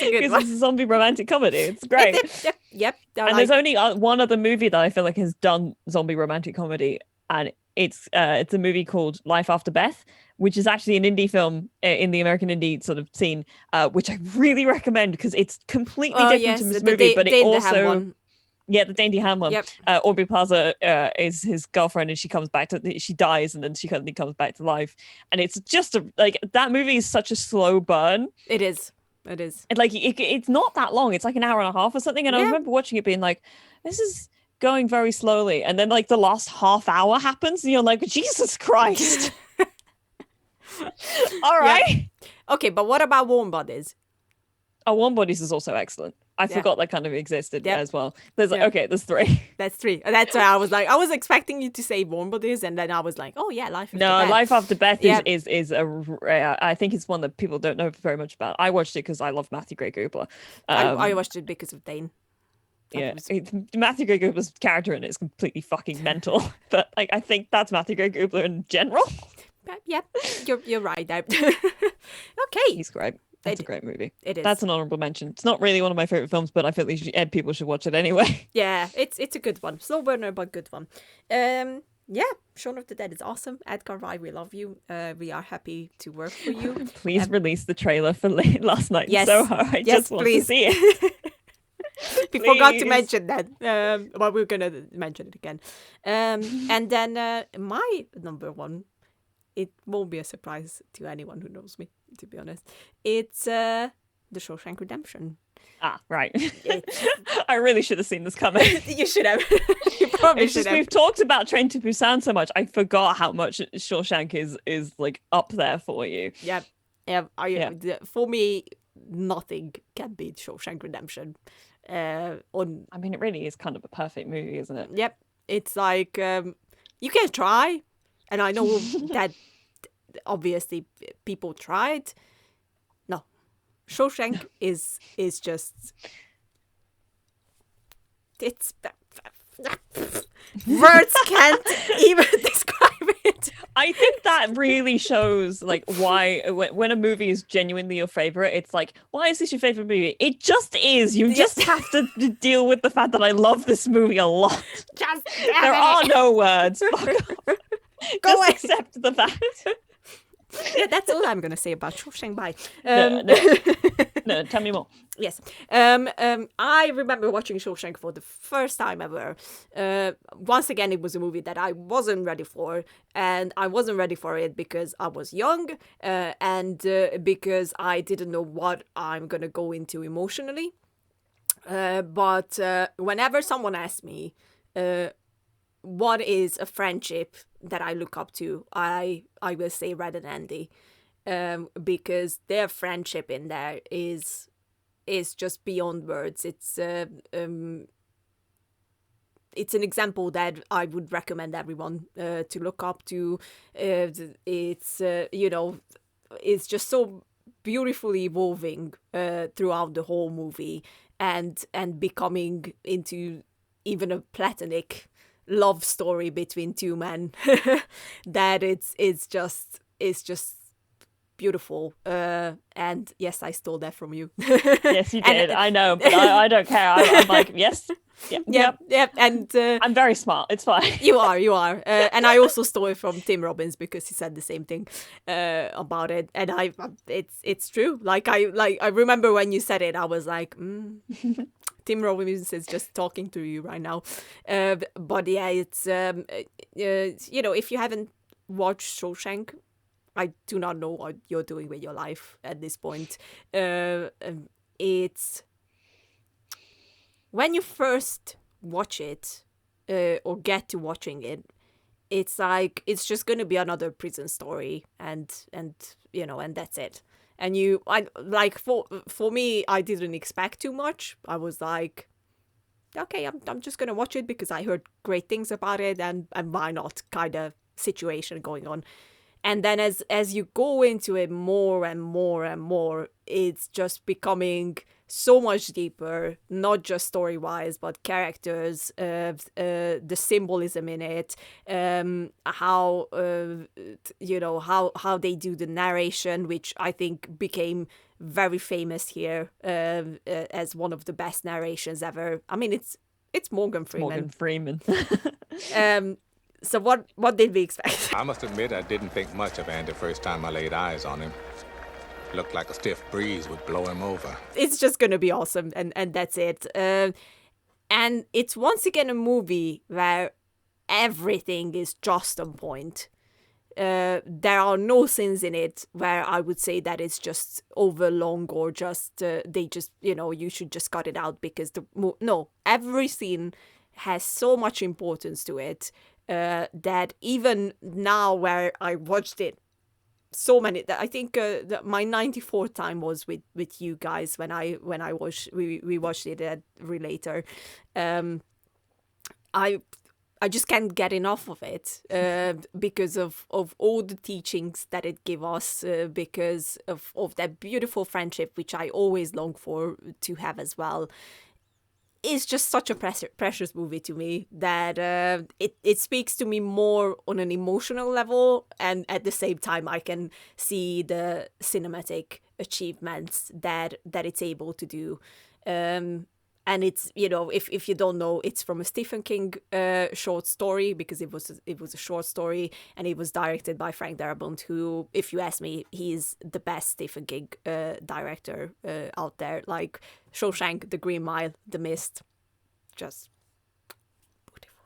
it's a zombie romantic comedy. It's great. Yep. And there's only one other movie that I feel like has done zombie romantic comedy, and it's a movie called Life After Beth, which is actually an indie film in the American indie sort of scene, which I really recommend because it's completely different from this movie, but it also Yeah, the Dainty Ham one. Yep. Aubrey Plaza is his girlfriend, and she dies, and then she suddenly comes back to life. And it's just that movie is such a slow burn. It is. And it's not that long. It's like an hour and a half or something. And I remember watching it being like, this is going very slowly. And then like the last half hour happens, and you're like, Jesus Christ. All right. Yeah. Okay, but what about Warm Bodies? Oh, Warm Bodies is also excellent. I forgot that kind of existed as well. There's there's 3. That's 3. That's why I was like, I was expecting you to say Warm Bodies, and then I was like, oh yeah, Life After Beth. Life After Beth is I think it's one that people don't know very much about. I watched it because I love Matthew Gray Cooper. I watched it because of Dane. Matthew Gray Cooper's character in it is completely fucking mental, but like I think that's Matthew Gray Cooper in general. Yeah, you're right there. Okay, he's great. That's a great movie. It is. That's an honorable mention. It's not really one of my favorite films, but I feel like people should watch it anyway. Yeah, it's a good one. Slow burner, but good one. Yeah, Shaun of the Dead is awesome. Edgar Wright, we love you. We are happy to work for you. Please release the trailer for last night. Yes, Soho. I just want to see it. We forgot to mention that. But we're gonna mention it again. And then my number one. It won't be a surprise to anyone who knows me, to be honest. It's The Shawshank Redemption. Ah, right. I really should have seen this coming. You should have. You probably should have. We've talked about Train to Busan so much, I forgot how much Shawshank is like up there for you. Yeah. For me, nothing can beat Shawshank Redemption. I mean, it really is kind of a perfect movie, isn't it? Yep. It's like, you can try. And I know that obviously people tried. No, Shawshank is just, it's, words can't even describe it. I think that really shows like why when a movie is genuinely your favorite, it's like, why is this your favorite movie? It just is. You just have to deal with the fact that I love this movie a lot. There are no words. Fuck off. Just accept the fact. Yeah, that's all I'm gonna say about Shawshank. Bye. No, tell me more. Yes. I remember watching Shawshank for the first time ever. Once again, it was a movie that I wasn't ready for, and I wasn't ready for it because I was young, and because I didn't know what I'm gonna go into emotionally. But whenever someone asks me, what is a friendship that I look up to, I will say Red and Andy, because their friendship in there is just beyond words. It's an example that I would recommend everyone to look up to. It's it's just so beautifully evolving throughout the whole movie, and becoming into even a platonic love story between two men that it's just beautiful. And yes, I stole that from you. Yes, you did. I know, but I don't care. I'm like, yes. Yep. And I'm very smart. It's fine. You are. And I also stole it from Tim Robbins because he said the same thing about it. And it's true. Like I remember when you said it, I was like, Tim Robbins is just talking to you right now. But yeah, it's if you haven't watched Shawshank, I do not know what you're doing with your life at this point. It's when you first watch it or get to watching it, it's like it's just going to be another prison story, and that's it. And for me, I didn't expect too much. I was like, okay, I'm just gonna watch it because I heard great things about it, and why not kind of situation going on. And then as you go into it more and more and more, it's just becoming so much deeper, not just story-wise, but characters, the symbolism in it, how they do the narration, which I think became very famous here as one of the best narrations ever. I mean, it's Morgan Freeman. So what did we expect? I must admit I didn't think much of Andy first time I laid eyes on him. Looked like a stiff breeze would blow him over. It's just gonna be awesome, and that's it. And And it's once again a movie where everything is just on point. There are no scenes in it where I would say that it's just over long or just they just, you should just cut it out because no, every scene has so much importance to it that even now where I watched it so many, I think my 94th time was with you guys when I watched we watched it at Relator. I just can't get enough of it because of all the teachings that it gives us, because of that beautiful friendship, which I always long for to have as well. It's just such a precious movie to me that it speaks to me more on an emotional level, and at the same time I can see the cinematic achievements that it's able to do. And it's, if you don't know, it's from a Stephen King short story, because it was a short story, and it was directed by Frank Darabont, who, if you ask me, he's the best Stephen King director out there. Like Shawshank, The Green Mile, The Mist, just beautiful.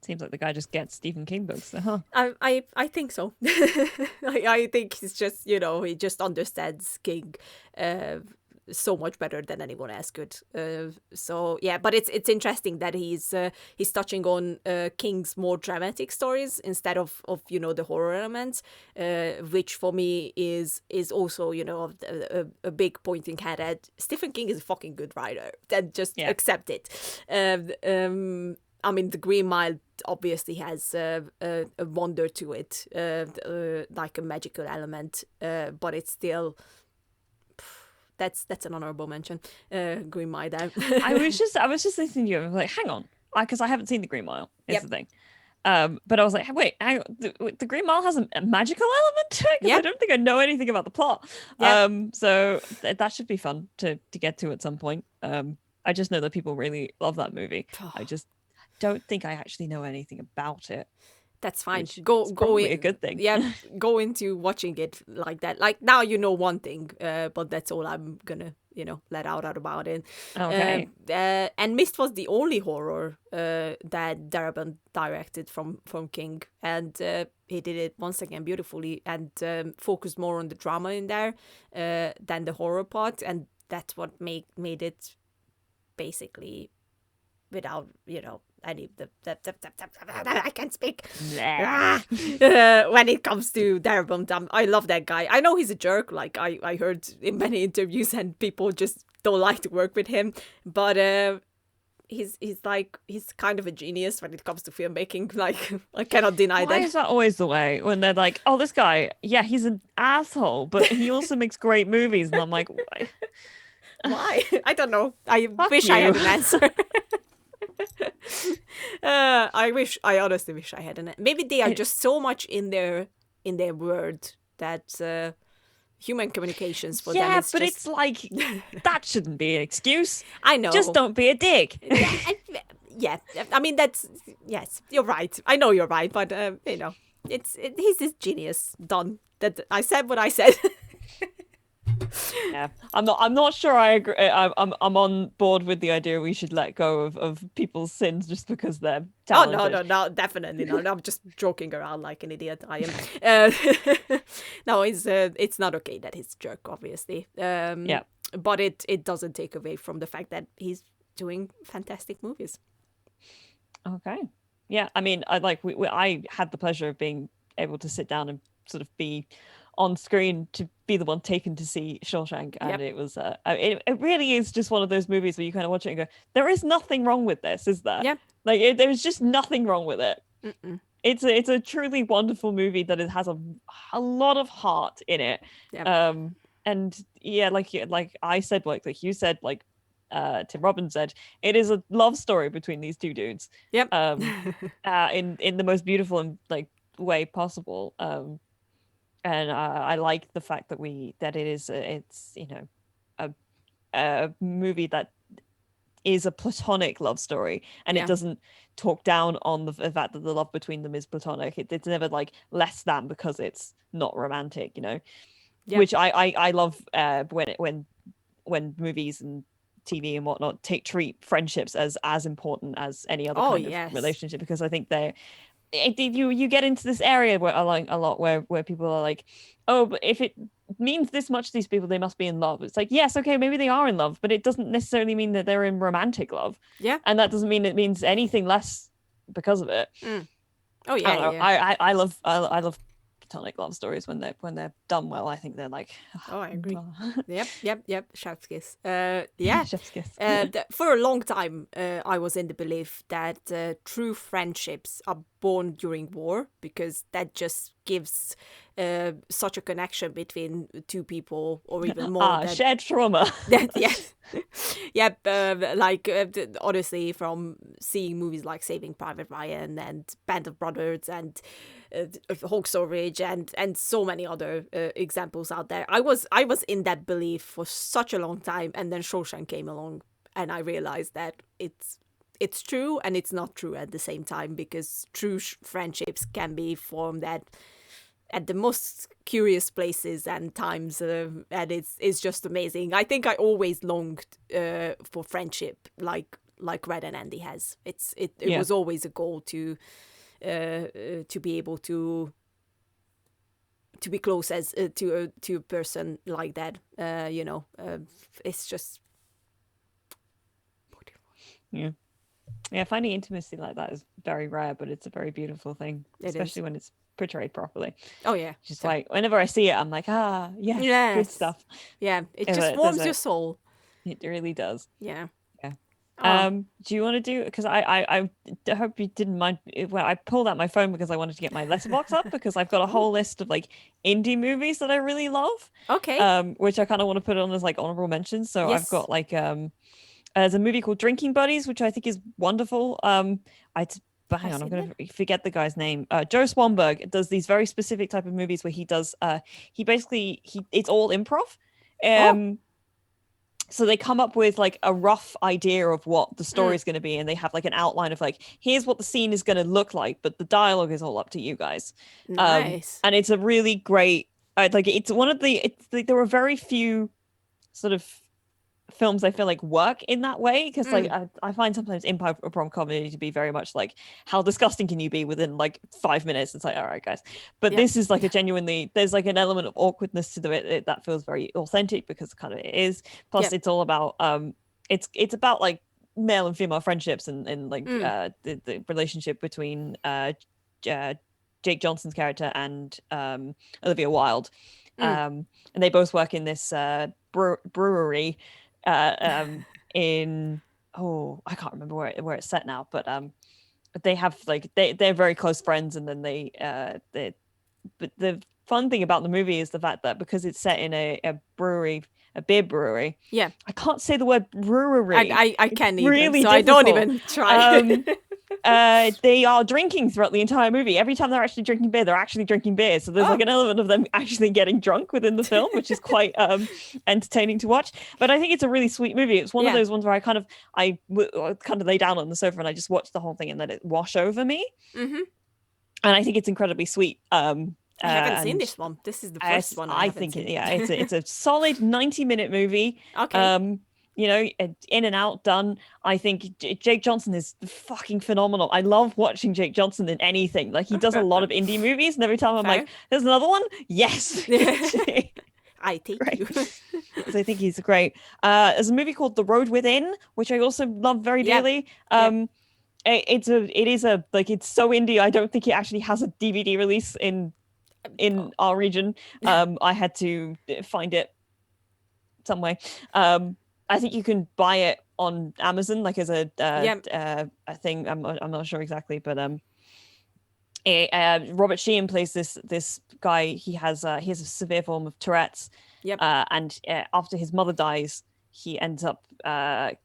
Seems like the guy just gets Stephen King books. Huh? I think so. I think he's just, he just understands King so much better than anyone else could. So yeah, but it's interesting that he's touching on King's more dramatic stories instead of the horror elements, which for me is also a big pointing head at Stephen King is a fucking good writer. Then just accept it. I mean, The Green Mile obviously has a wonder to it, like a magical element, but it's still. That's an honorable mention. Green Mile. I was just listening to you. I was like, hang on, because I haven't seen The Green Mile. Is the thing. But I was like, wait, hang on. The Green Mile has a magical element to it. I don't think I know anything about the plot. So that should be fun to get to at some point. I just know that people really love that movie. I just don't think I actually know anything about it. That's fine. Go in. A good thing. Yeah, go into watching it like that. Like now you know one thing, but that's all I'm gonna let out about it. Okay. And Mist was the only horror that Darabont directed from King, and he did it once again beautifully and focused more on the drama in there than the horror part, and that's what made it basically without any I can't speak. When it comes to Darabont, I love that guy. I know he's a jerk. Like I heard in many interviews, and people just don't like to work with him. But he's kind of a genius when it comes to filmmaking. Like I cannot deny that. Why is that always the way when they're like, oh, this guy, yeah, he's an asshole, but he also makes great movies, and I'm like, why? Why? I don't know. I wish you. I had an answer. I honestly wish I had an. Maybe they are just so much in their word that human communications for them. Yeah, is but just... it's like that shouldn't be an excuse. I know. Just don't be a dick. Yeah, I mean yes, you're right. I know you're right, but he's this genius. Done. That I said what I said. Yeah, I'm not sure I agree. I'm on board with the idea we should let go of people's sins just because they're talented. Oh no, definitely not. I'm just joking around like an idiot. I am. No, it's not okay that he's a jerk, obviously. Yeah, but it doesn't take away from the fact that he's doing fantastic movies. Okay. Yeah, I mean, I had the pleasure of being able to sit down and sort of be on screen to be the one taken to see Shawshank, and it was it really is just one of those movies where you kind of watch it and go, there is nothing wrong with this, is there? Yeah, like there's just nothing wrong with it. Mm-mm. It's a truly wonderful movie that it has a lot of heart in it. And yeah, like I said, like you said, like Tim Robbins said, it is a love story between these two dudes. Yep. In the most beautiful and like way possible. And I like the fact that it's a movie that is a platonic love story, and it doesn't talk down on the fact that the love between them is platonic. It's never like less than because it's not romantic, which I love when movies and TV and whatnot treat friendships as important as any other kind of relationship, because I think you get into this area where I like a lot where people are like, oh, but if it means this much to these people, they must be in love. It's like, yes, okay, maybe they are in love, but it doesn't necessarily mean that they're in romantic love. Yeah. And that doesn't mean it means anything less because of it. Oh yeah, I love platonic love stories when they're done well. I think they're like, oh, I agree. Yep. Chef's kiss. Chef's kiss. For a long time, I was in the belief that true friendships are born during war, because that just gives such a connection between two people, or even more. Shared trauma. Honestly, from seeing movies like Saving Private Ryan and Band of Brothers and Hacksaw Ridge and so many other examples out there, I was in that belief for such a long time, and then Shawshank came along, and I realized that it's true and it's not true at the same time, because true friendships can be formed at the most curious places and times, and it's just amazing. I think I always longed for friendship like Red and Andy has. It was always a goal to be able to be close as to a person like that. It's just finding intimacy like that is very rare, but it's a very beautiful thing, especially when it's portrayed properly. Oh yeah, just like whenever I see it, I'm like, yes. Good stuff. Yeah, it just warms your soul. It really does. Yeah. Do you want to do, because I hope you didn't mind, well, I pulled out my phone because I wanted to get my letterbox up, because I've got a whole list of like indie movies that I really love, which I kind of want to put on as like honorable mentions. So I've got like there's a movie called Drinking Buddies, which I think is wonderful. But hang on, I'm going to forget the guy's name. Joe Swanberg does these very specific type of movies where he does, it's all improv. So they come up with like a rough idea of what the story is going to be, and they have like an outline of like, here's what the scene is going to look like, but the dialogue is all up to you guys. Nice. And it's a really great, it's one of there are very few sort of films I feel like work in that way, because like I find sometimes improv comedy to be very much like, how disgusting can you be within like 5 minutes? It's like, all right guys, but this is like there's like an element of awkwardness to it that feels very authentic, because kind of it is, plus it's all about it's about like male and female friendships and like the relationship between Jake Johnson's character and Olivia Wilde, and they both work in this brewery in I can't remember where it's set now, but they have like they're very close friends, and then but the fun thing about the movie is the fact that because it's set in a brewery, a beer brewery, I can't say the word brewery, I can't either, really so difficult. I don't even try. They are drinking throughout the entire movie. Every time they're actually drinking beer, they're actually drinking beer. So there's like an element of them actually getting drunk within the film, which is quite entertaining to watch. But I think it's a really sweet movie. It's one of those ones where I kind of lay down on the sofa and I just watch the whole thing and let it wash over me. And I think it's incredibly sweet. I haven't seen this one. This is the first one. I think it's a solid 90-minute movie. Okay. In and out, done. I think Jake Johnson is fucking phenomenal. I love watching Jake Johnson in anything. Like, he does a lot of indie movies, and every time I'm like, there's another one? Yes. I take you. So I think he's great. There's a movie called The Road Within, which I also love very dearly. It's so indie. I don't think it actually has a DVD release in our region. I had to find it some way. I think you can buy it on Amazon, like as a thing. I'm not sure exactly, but Robert Sheehan plays this guy. He has a severe form of Tourette's. And after his mother dies, he ends up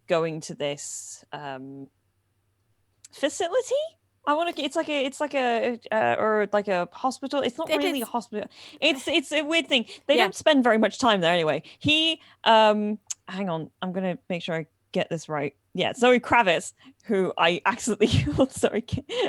going to this facility. It's like a hospital. It's not really a hospital. It's a weird thing. They don't spend very much time there anyway. He hang on, I'm gonna make sure I get this right. Yeah, Zoe Kravitz, who I accidentally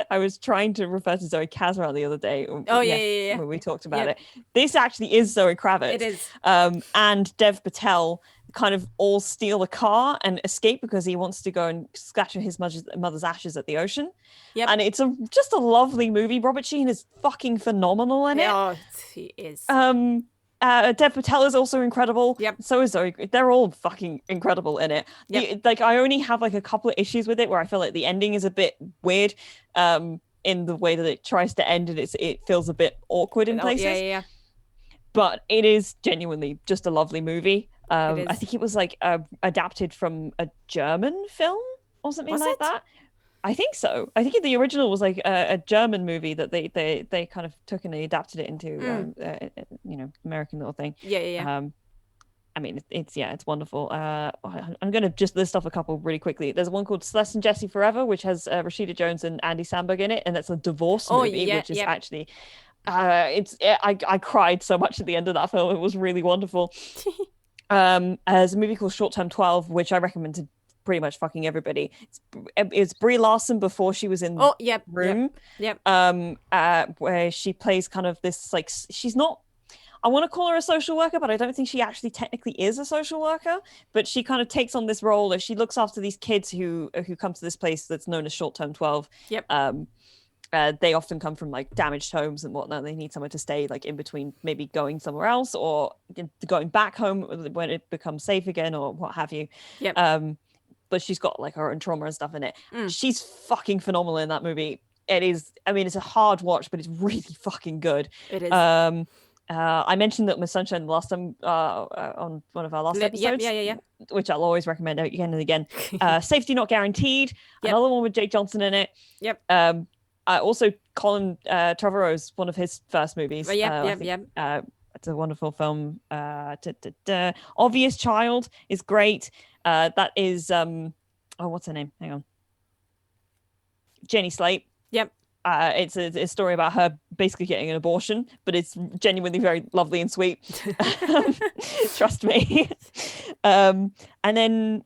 I was trying to refer to Zoe Kazra the other day. When we talked about it. This actually is Zoe Kravitz. It is. And Dev Patel, kind of all steal a car and escape because he wants to go and scatter his mother's ashes at the ocean. Yep. And it's just a lovely movie. Robert Sheen is fucking phenomenal in it. Oh, he is. Dev Patel is also incredible. Yep. So is Zoe. They're all fucking incredible in it. Yep. Like, I only have like a couple of issues with it where I feel like the ending is a bit weird in the way that it tries to end, and it feels a bit awkward in places. Yeah. But it is genuinely just a lovely movie. It is. I think it was like adapted from a German film or something like that. I think so. I think the original was like a German movie that they kind of took and they adapted it into American little thing. Yeah. I mean, it's wonderful. I'm going to just list off a couple really quickly. There's one called Celeste and Jesse Forever, which has Rashida Jones and Andy Samberg in it, and that's a divorce movie, which is actually I cried so much at the end of that film. It was really wonderful. There's a movie called Short Term 12, which I recommend to pretty much fucking everybody. It's Brie Larson before she was in Room. Yep. Where she plays kind of this, like, she's not, I want to call her a social worker, but I don't think she actually technically is a social worker. But she kind of takes on this role as she looks after these kids who come to this place that's known as Short Term 12. Yep. They often come from like damaged homes and whatnot. They need somewhere to stay, like in between maybe going somewhere else or going back home when it becomes safe again or what have you. Yep. But she's got like her own trauma and stuff in it. She's fucking phenomenal in that movie. It is, I mean, it's a hard watch, but it's really fucking good. It is. I mentioned that Miss Sunshine last time on one of our last episodes. Yeah. Which I'll always recommend again and again. Safety Not Guaranteed. Yep. Another one with Jake Johnson in it. Yep. Also, Colin Trevorrow's one of his first movies. Yeah. It's a wonderful film. Obvious Child is great. That is what's her name? Hang on. Jenny Slate. Yep. It's a story about her basically getting an abortion, but it's genuinely very lovely and sweet. Trust me. And then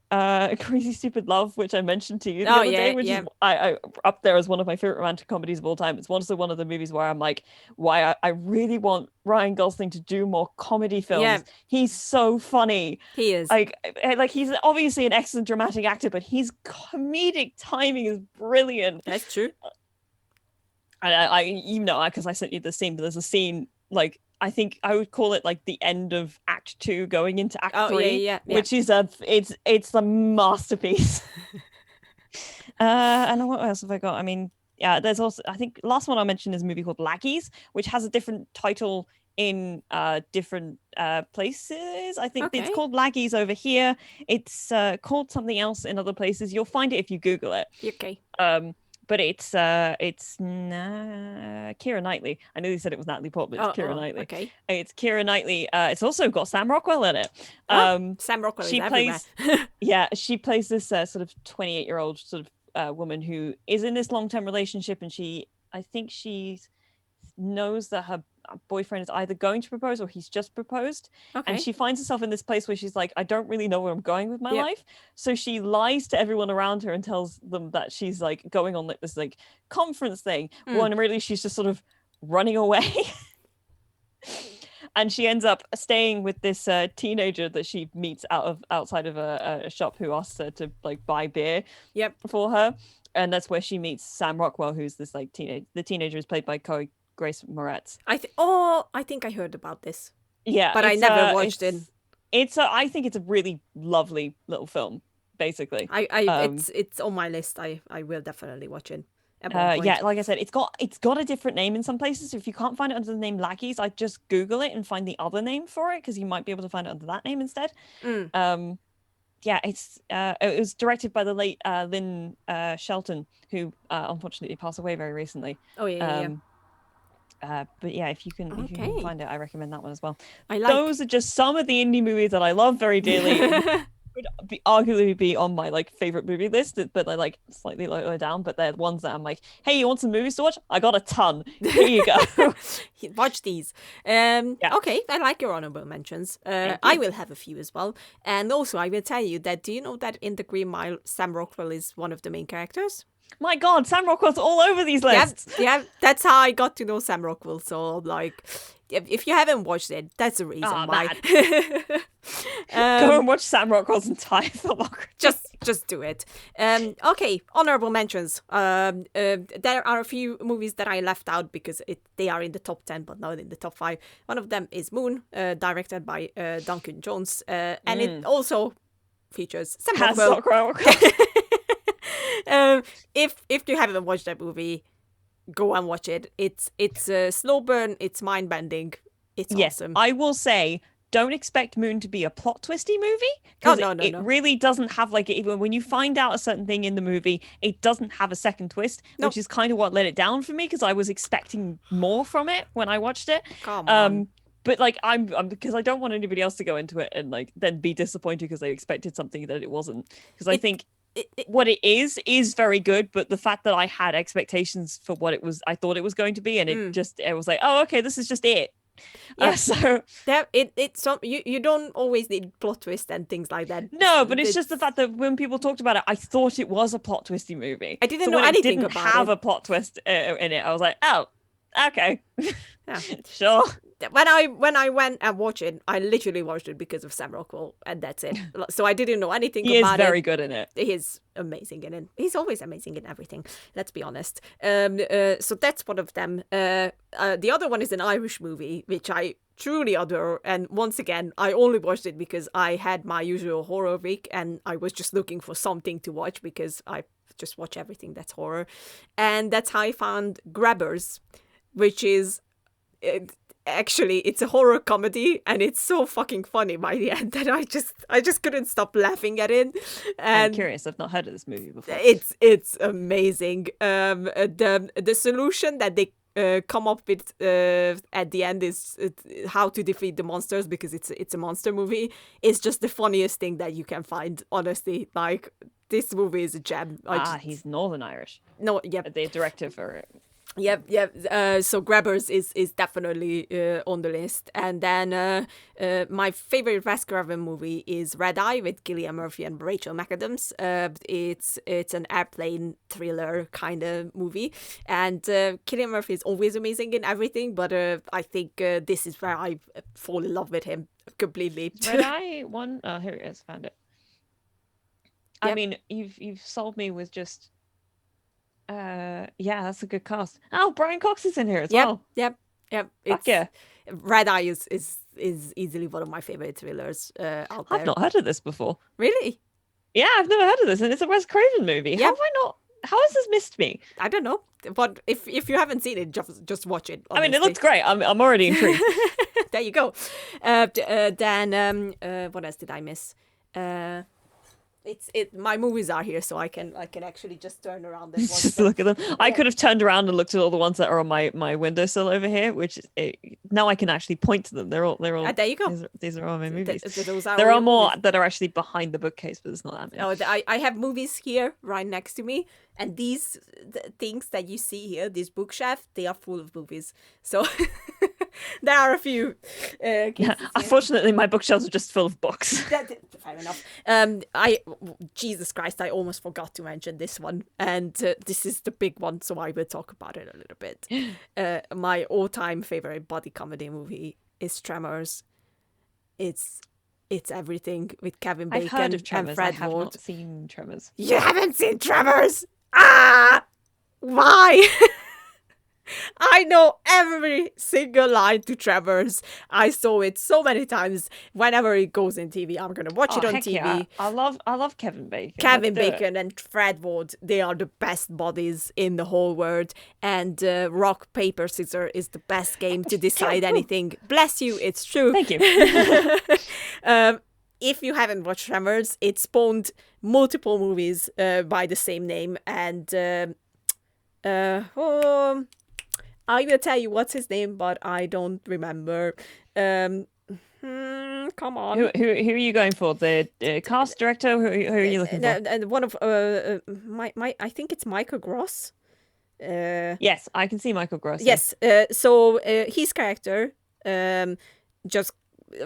Crazy Stupid Love, which I mentioned to you the other day, which is I up there as one of my favorite romantic comedies of all time. It's also one of the movies where I'm like, why I really want Ryan Gosling to do more comedy films. Yeah. He's so funny. He is. Like he's obviously an excellent dramatic actor, but his comedic timing is brilliant. That's true. And I you know, because I sent you the scene, but there's a scene, like, I think I would call it like the end of Act 2 going into Act 3, which is it's a masterpiece. And what else have I got? I mean, yeah, there's also, I think last one I mentioned is a movie called Laggies, which has a different title in different places. I think it's called Laggies over here. It's called something else in other places. You'll find it if you Google it. Okay. But it's Keira Knightley. I know you said it was Natalie Portman, but it's Keira Knightley. Okay. It's Keira Knightley. It's also got Sam Rockwell in it. Sam Rockwell she is plays, everywhere. she plays this sort of 28-year-old sort of woman who is in this long-term relationship, and I think she knows that her boyfriend is either going to propose or he's just proposed. Okay. And she finds herself in this place where she's like, I don't really know where I'm going with my life. So she lies to everyone around her and tells them that she's like going on like this like conference thing, when really she's just sort of running away. And she ends up staying with this teenager that she meets outside of a shop who asks her to like buy beer for her. And that's where she meets Sam Rockwell, who's this like the teenager is played by Grace Moretz. I think I heard about this. Yeah, but I never watched it. I think it's a really lovely little film. Basically, it's on my list. I will definitely watch it. Yeah, like I said, it's got a different name in some places. If you can't find it under the name Laggies, I'd just Google it and find the other name for it, because you might be able to find it under that name instead. Yeah, it was directed by the late Lynn Shelton, who unfortunately passed away very recently. But yeah, if you can find it, I recommend that one as well. Those are just some of the indie movies that I love very dearly. Would arguably be on my like favorite movie list, but they're like slightly lower down. But they're ones that I'm like, hey, you want some movies to watch? I got a ton. Here you go. Watch these. Okay, I like your honorable mentions. I will have a few as well. And also, I will tell you that. Do you know that in The Green Mile, Sam Rockwell is one of the main characters? My God, Sam Rockwell's all over these lists. Yeah, that's how I got to know Sam Rockwell. So, like, if you haven't watched it, that's the reason why. Go and watch Sam Rockwell's entire filmography. Just do it. Okay, honorable mentions. There are a few movies that I left out because they are in the top 10, but not in the top 5. One of them is Moon, directed by Duncan Jones, and it also features Sam Rockwell. If you haven't watched that movie, go and watch it. It's a slow burn. It's mind bending. It's awesome. I will say, don't expect Moon to be a plot twisty movie. It really doesn't have even when you find out a certain thing in the movie, it doesn't have a second twist, which is kind of what let it down for me because I was expecting more from it when I watched it. Come on. But I'm because I don't want anybody else to go into it and then be disappointed because they expected something that it wasn't. Because I think what it is very good, but the fact that I had expectations for what I thought it was going to be, and it was like, oh, okay, this is just it. Yeah, so it's you don't always need plot twist and things like that. No, but it's just the fact that when people talked about it, I thought it was a plot twisty movie. I didn't know anything about it. It didn't have a plot twist in it. I was like, oh, okay, yeah. Sure. When I went and watched it, I literally watched it because of Sam Rockwell, and that's it. So I didn't know anything about it. He is very good in it. He's amazing in it. He's always amazing in everything. Let's be honest. So that's one of them. The other one is an Irish movie, which I truly adore. And once again, I only watched it because I had my usual horror week, and I was just looking for something to watch because I just watch everything that's horror, and that's how I found Grabbers, which is. Actually, it's a horror comedy, and it's so fucking funny by the end that I just couldn't stop laughing at it. And I'm curious. I've not heard of this movie before. It's amazing. The solution that they come up with at the end is how to defeat the monsters, because it's a monster movie. It's just the funniest thing that you can find. Honestly, this movie is a gem. He's Northern Irish. No, yeah, the director for it. Yep. So Grabbers is definitely on the list. And then my favorite Wes Craven movie is Red Eye with Cillian Murphy and Rachel McAdams. It's an airplane thriller kind of movie. And Cillian Murphy is always amazing in everything, but I think this is where I fall in love with him completely. Red Eye one? Oh, here it is. Found it. Yep. I mean, you've sold me with just... yeah, that's a good cast. Oh, Brian Cox is in here as well. Yep. Red Eye is easily one of my favorite thrillers out there. I've not heard of this before. Really? Yeah, I've never heard of this, and it's a Wes Craven movie. Yep. How has this missed me? I don't know, but if you haven't seen it, just watch it. Honestly. I mean, it looks great. I'm already intrigued. There you go. Then what else did I miss? My movies are here, so I can actually just turn around and watch just them. look at them. Yeah. I could have turned around and looked at all the ones that are on my windowsill over here, which now I can actually point to them. They're all. There you go. These are all my movies. There are more that are actually behind the bookcase, but it's not that many. Oh, I have movies here right next to me, and these things that you see here, this bookshelf, they are full of movies. So there are a few. Unfortunately, my bookshelves are just full of books. Fair enough. Jesus Christ, I almost forgot to mention this one, and this is the big one, so I will talk about it a little bit. My all-time favorite body comedy movie is Tremors. It's everything with Kevin Bacon. I've heard of Tremors. And Fred I have Ward. not seen Tremors. You haven't seen Tremors? Why? I know every single line to Tremors. I saw it so many times. Whenever it goes in TV, I'm gonna watch it on TV. Yeah. I love Kevin Bacon. Kevin Bacon and Fred Ward, they are the best bodies in the whole world. And rock, paper, scissors is the best game to decide anything. Bless you, it's true. Thank you. If you haven't watched Tremors, it spawned multiple movies by the same name. And I will tell you what's his name, but I don't remember. Come on. Who are you going for? The cast director? Who are you looking for? And one of my I think it's Michael Gross. Yes, I can see Michael Gross. Yes. So his character,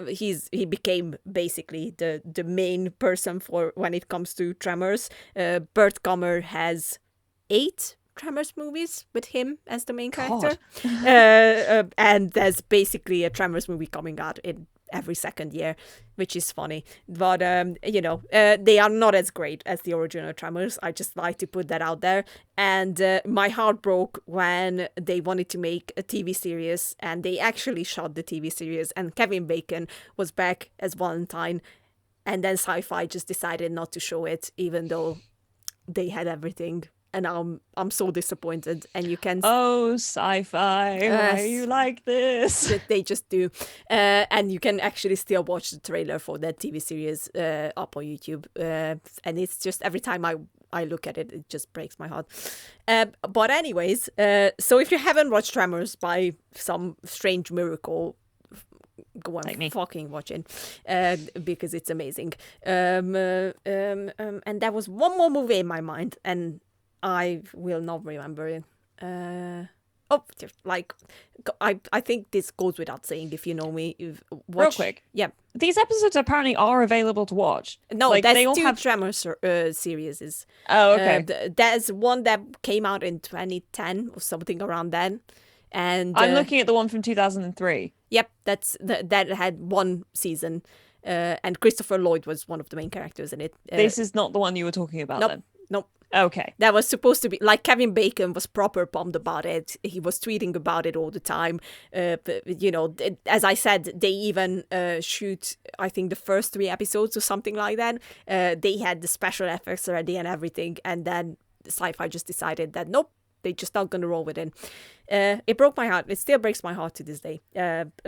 he became basically the main person for when it comes to Tremors. Burt Gummer has 8 Tremors movies with him as the main character. And there's basically a Tremors movie coming out in every second year, which is funny. But, they are not as great as the original Tremors. I just like to put that out there. And my heart broke when they wanted to make a TV series, and they actually shot the TV series, and Kevin Bacon was back as Valentine, and then Sci-Fi just decided not to show it, even though they had everything. And I'm so disappointed. And you can Sci-Fi, why are you like this? They just do. And you can actually still watch the trailer for that TV series up on YouTube. And it's just every time I look at it, it just breaks my heart. But anyways, so if you haven't watched Tremors by some strange miracle, go and fucking watch it, because it's amazing. And there was one more movie in my mind, and I will not remember it. I think this goes without saying if you know me. Real quick. Yeah. These episodes apparently are available to watch. No, like, there's they all two have Tremors series. Oh, okay. There's one that came out in 2010 or something around then. And I'm looking at the one from 2003. Yep, that had one season. And Christopher Lloyd was one of the main characters in it. This is not the one you were talking about then? Nope. Okay. That was supposed to be, like, Kevin Bacon was proper pumped about it. He was tweeting about it all the time. As I said, they even shoot, I think, the first 3 episodes or something like that. They had the special effects ready and everything. And then Sci-Fi just decided that, nope, they're just not going to roll with it. It broke my heart. It still breaks my heart to this day,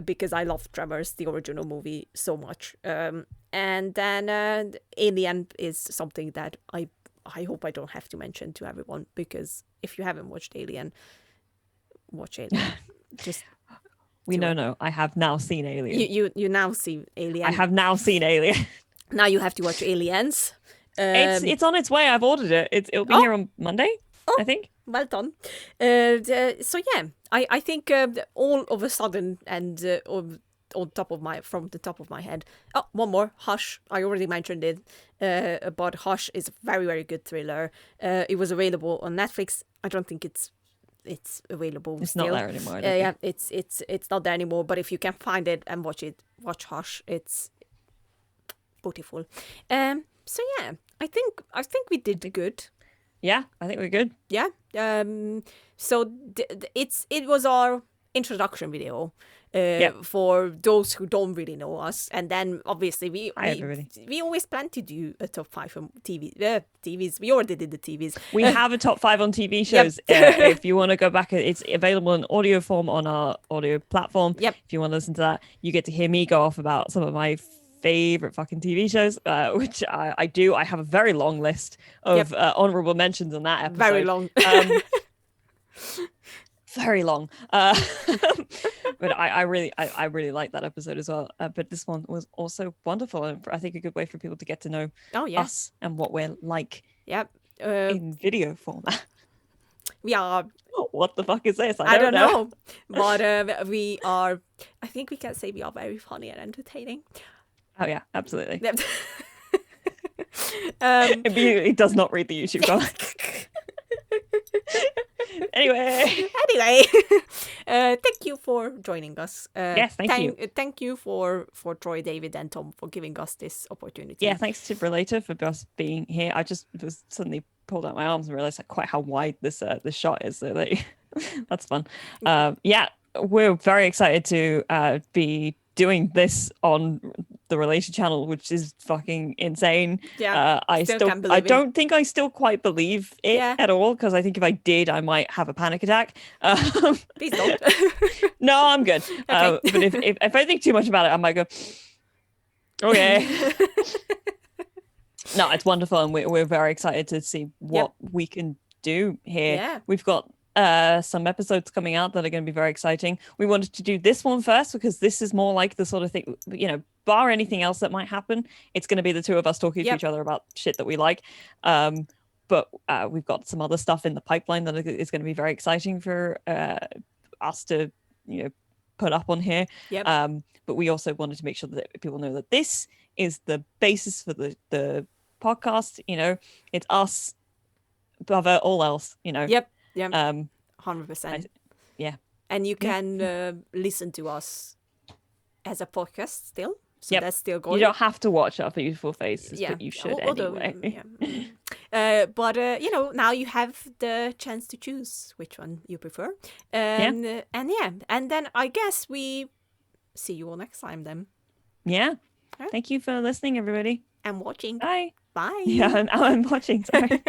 because I love Tremors, the original movie, so much. And then Alien is something that I hope I don't have to mention to everyone, because if you haven't watched Alien, watch Alien. No. I have now seen Alien. You now see Alien. I have now seen Alien. Now you have to watch Aliens. It's on its way. I've ordered it. It'll be here on Monday, I think. Well done. So yeah, I think all of a sudden, and from the top of my head. Oh, one more, Hush. I already mentioned it, but Hush is a very, very good thriller. It was available on Netflix. I don't think it's available. It's still. not there anymore. Yeah, it's not there anymore. But if you can find it and watch it, watch Hush. It's beautiful. So yeah, I think we did good. Yeah, I think we're good. Yeah. So it was our introduction video. For those who don't really know us, and then obviously we always plan to do a top 5 on TVs. We already did the TVs. We have a top 5 on TV shows. If you want to go back, it's available in audio form on our audio platform. Yep. If you want to listen to that, you get to hear me go off about some of my favorite fucking TV shows, which I do. I have a very long list of honorable mentions on that episode. Very long. Very long, but I really like that episode as well. But this one was also wonderful, and I think a good way for people to get to know us and what we're like. Yep. In video format. We are. What the fuck is this? I don't know. But we are. I think we can say we are very funny and entertaining. Oh yeah, absolutely. It does not read the YouTube comment. Anyway, thank you for joining us. Yes, thank you. Thank you for Troy, David, and Tom for giving us this opportunity. Yeah, thanks to Relator for us being here. I just was suddenly pulled out my arms and realized quite how wide this shot is. So that's fun. Yeah, we're very excited to be doing this on the Relator channel, which is fucking insane. Yeah, I don't think I still quite believe it at all, because I think if I did, I might have a panic attack. Please don't. No, I'm good. Okay. But if I think too much about it, I might go, okay. No, it's wonderful, and we're very excited to see what we can do here. Yeah. We've got some episodes coming out that are going to be very exciting. We wanted to do this one first because this is more like the sort of thing, bar anything else that might happen, it's going to be the two of us talking to each other about shit that we like. But we've got some other stuff in the pipeline that is going to be very exciting for us to put up on here. Yep. But we also wanted to make sure that people know that this is the basis for the podcast. It's us above all else. Yep. Yeah. 100%. Yeah. And you can listen to us as a podcast still. So Yep. that's still going. You don't have to watch Our Beautiful Faces, Yeah, but you should although, anyway. But you know, now you have the chance to choose which one you prefer. And then I guess we see you all next time then. Yeah. Yeah. Thank you for listening, everybody. And watching. Bye. Bye. Yeah, I'm watching. Sorry.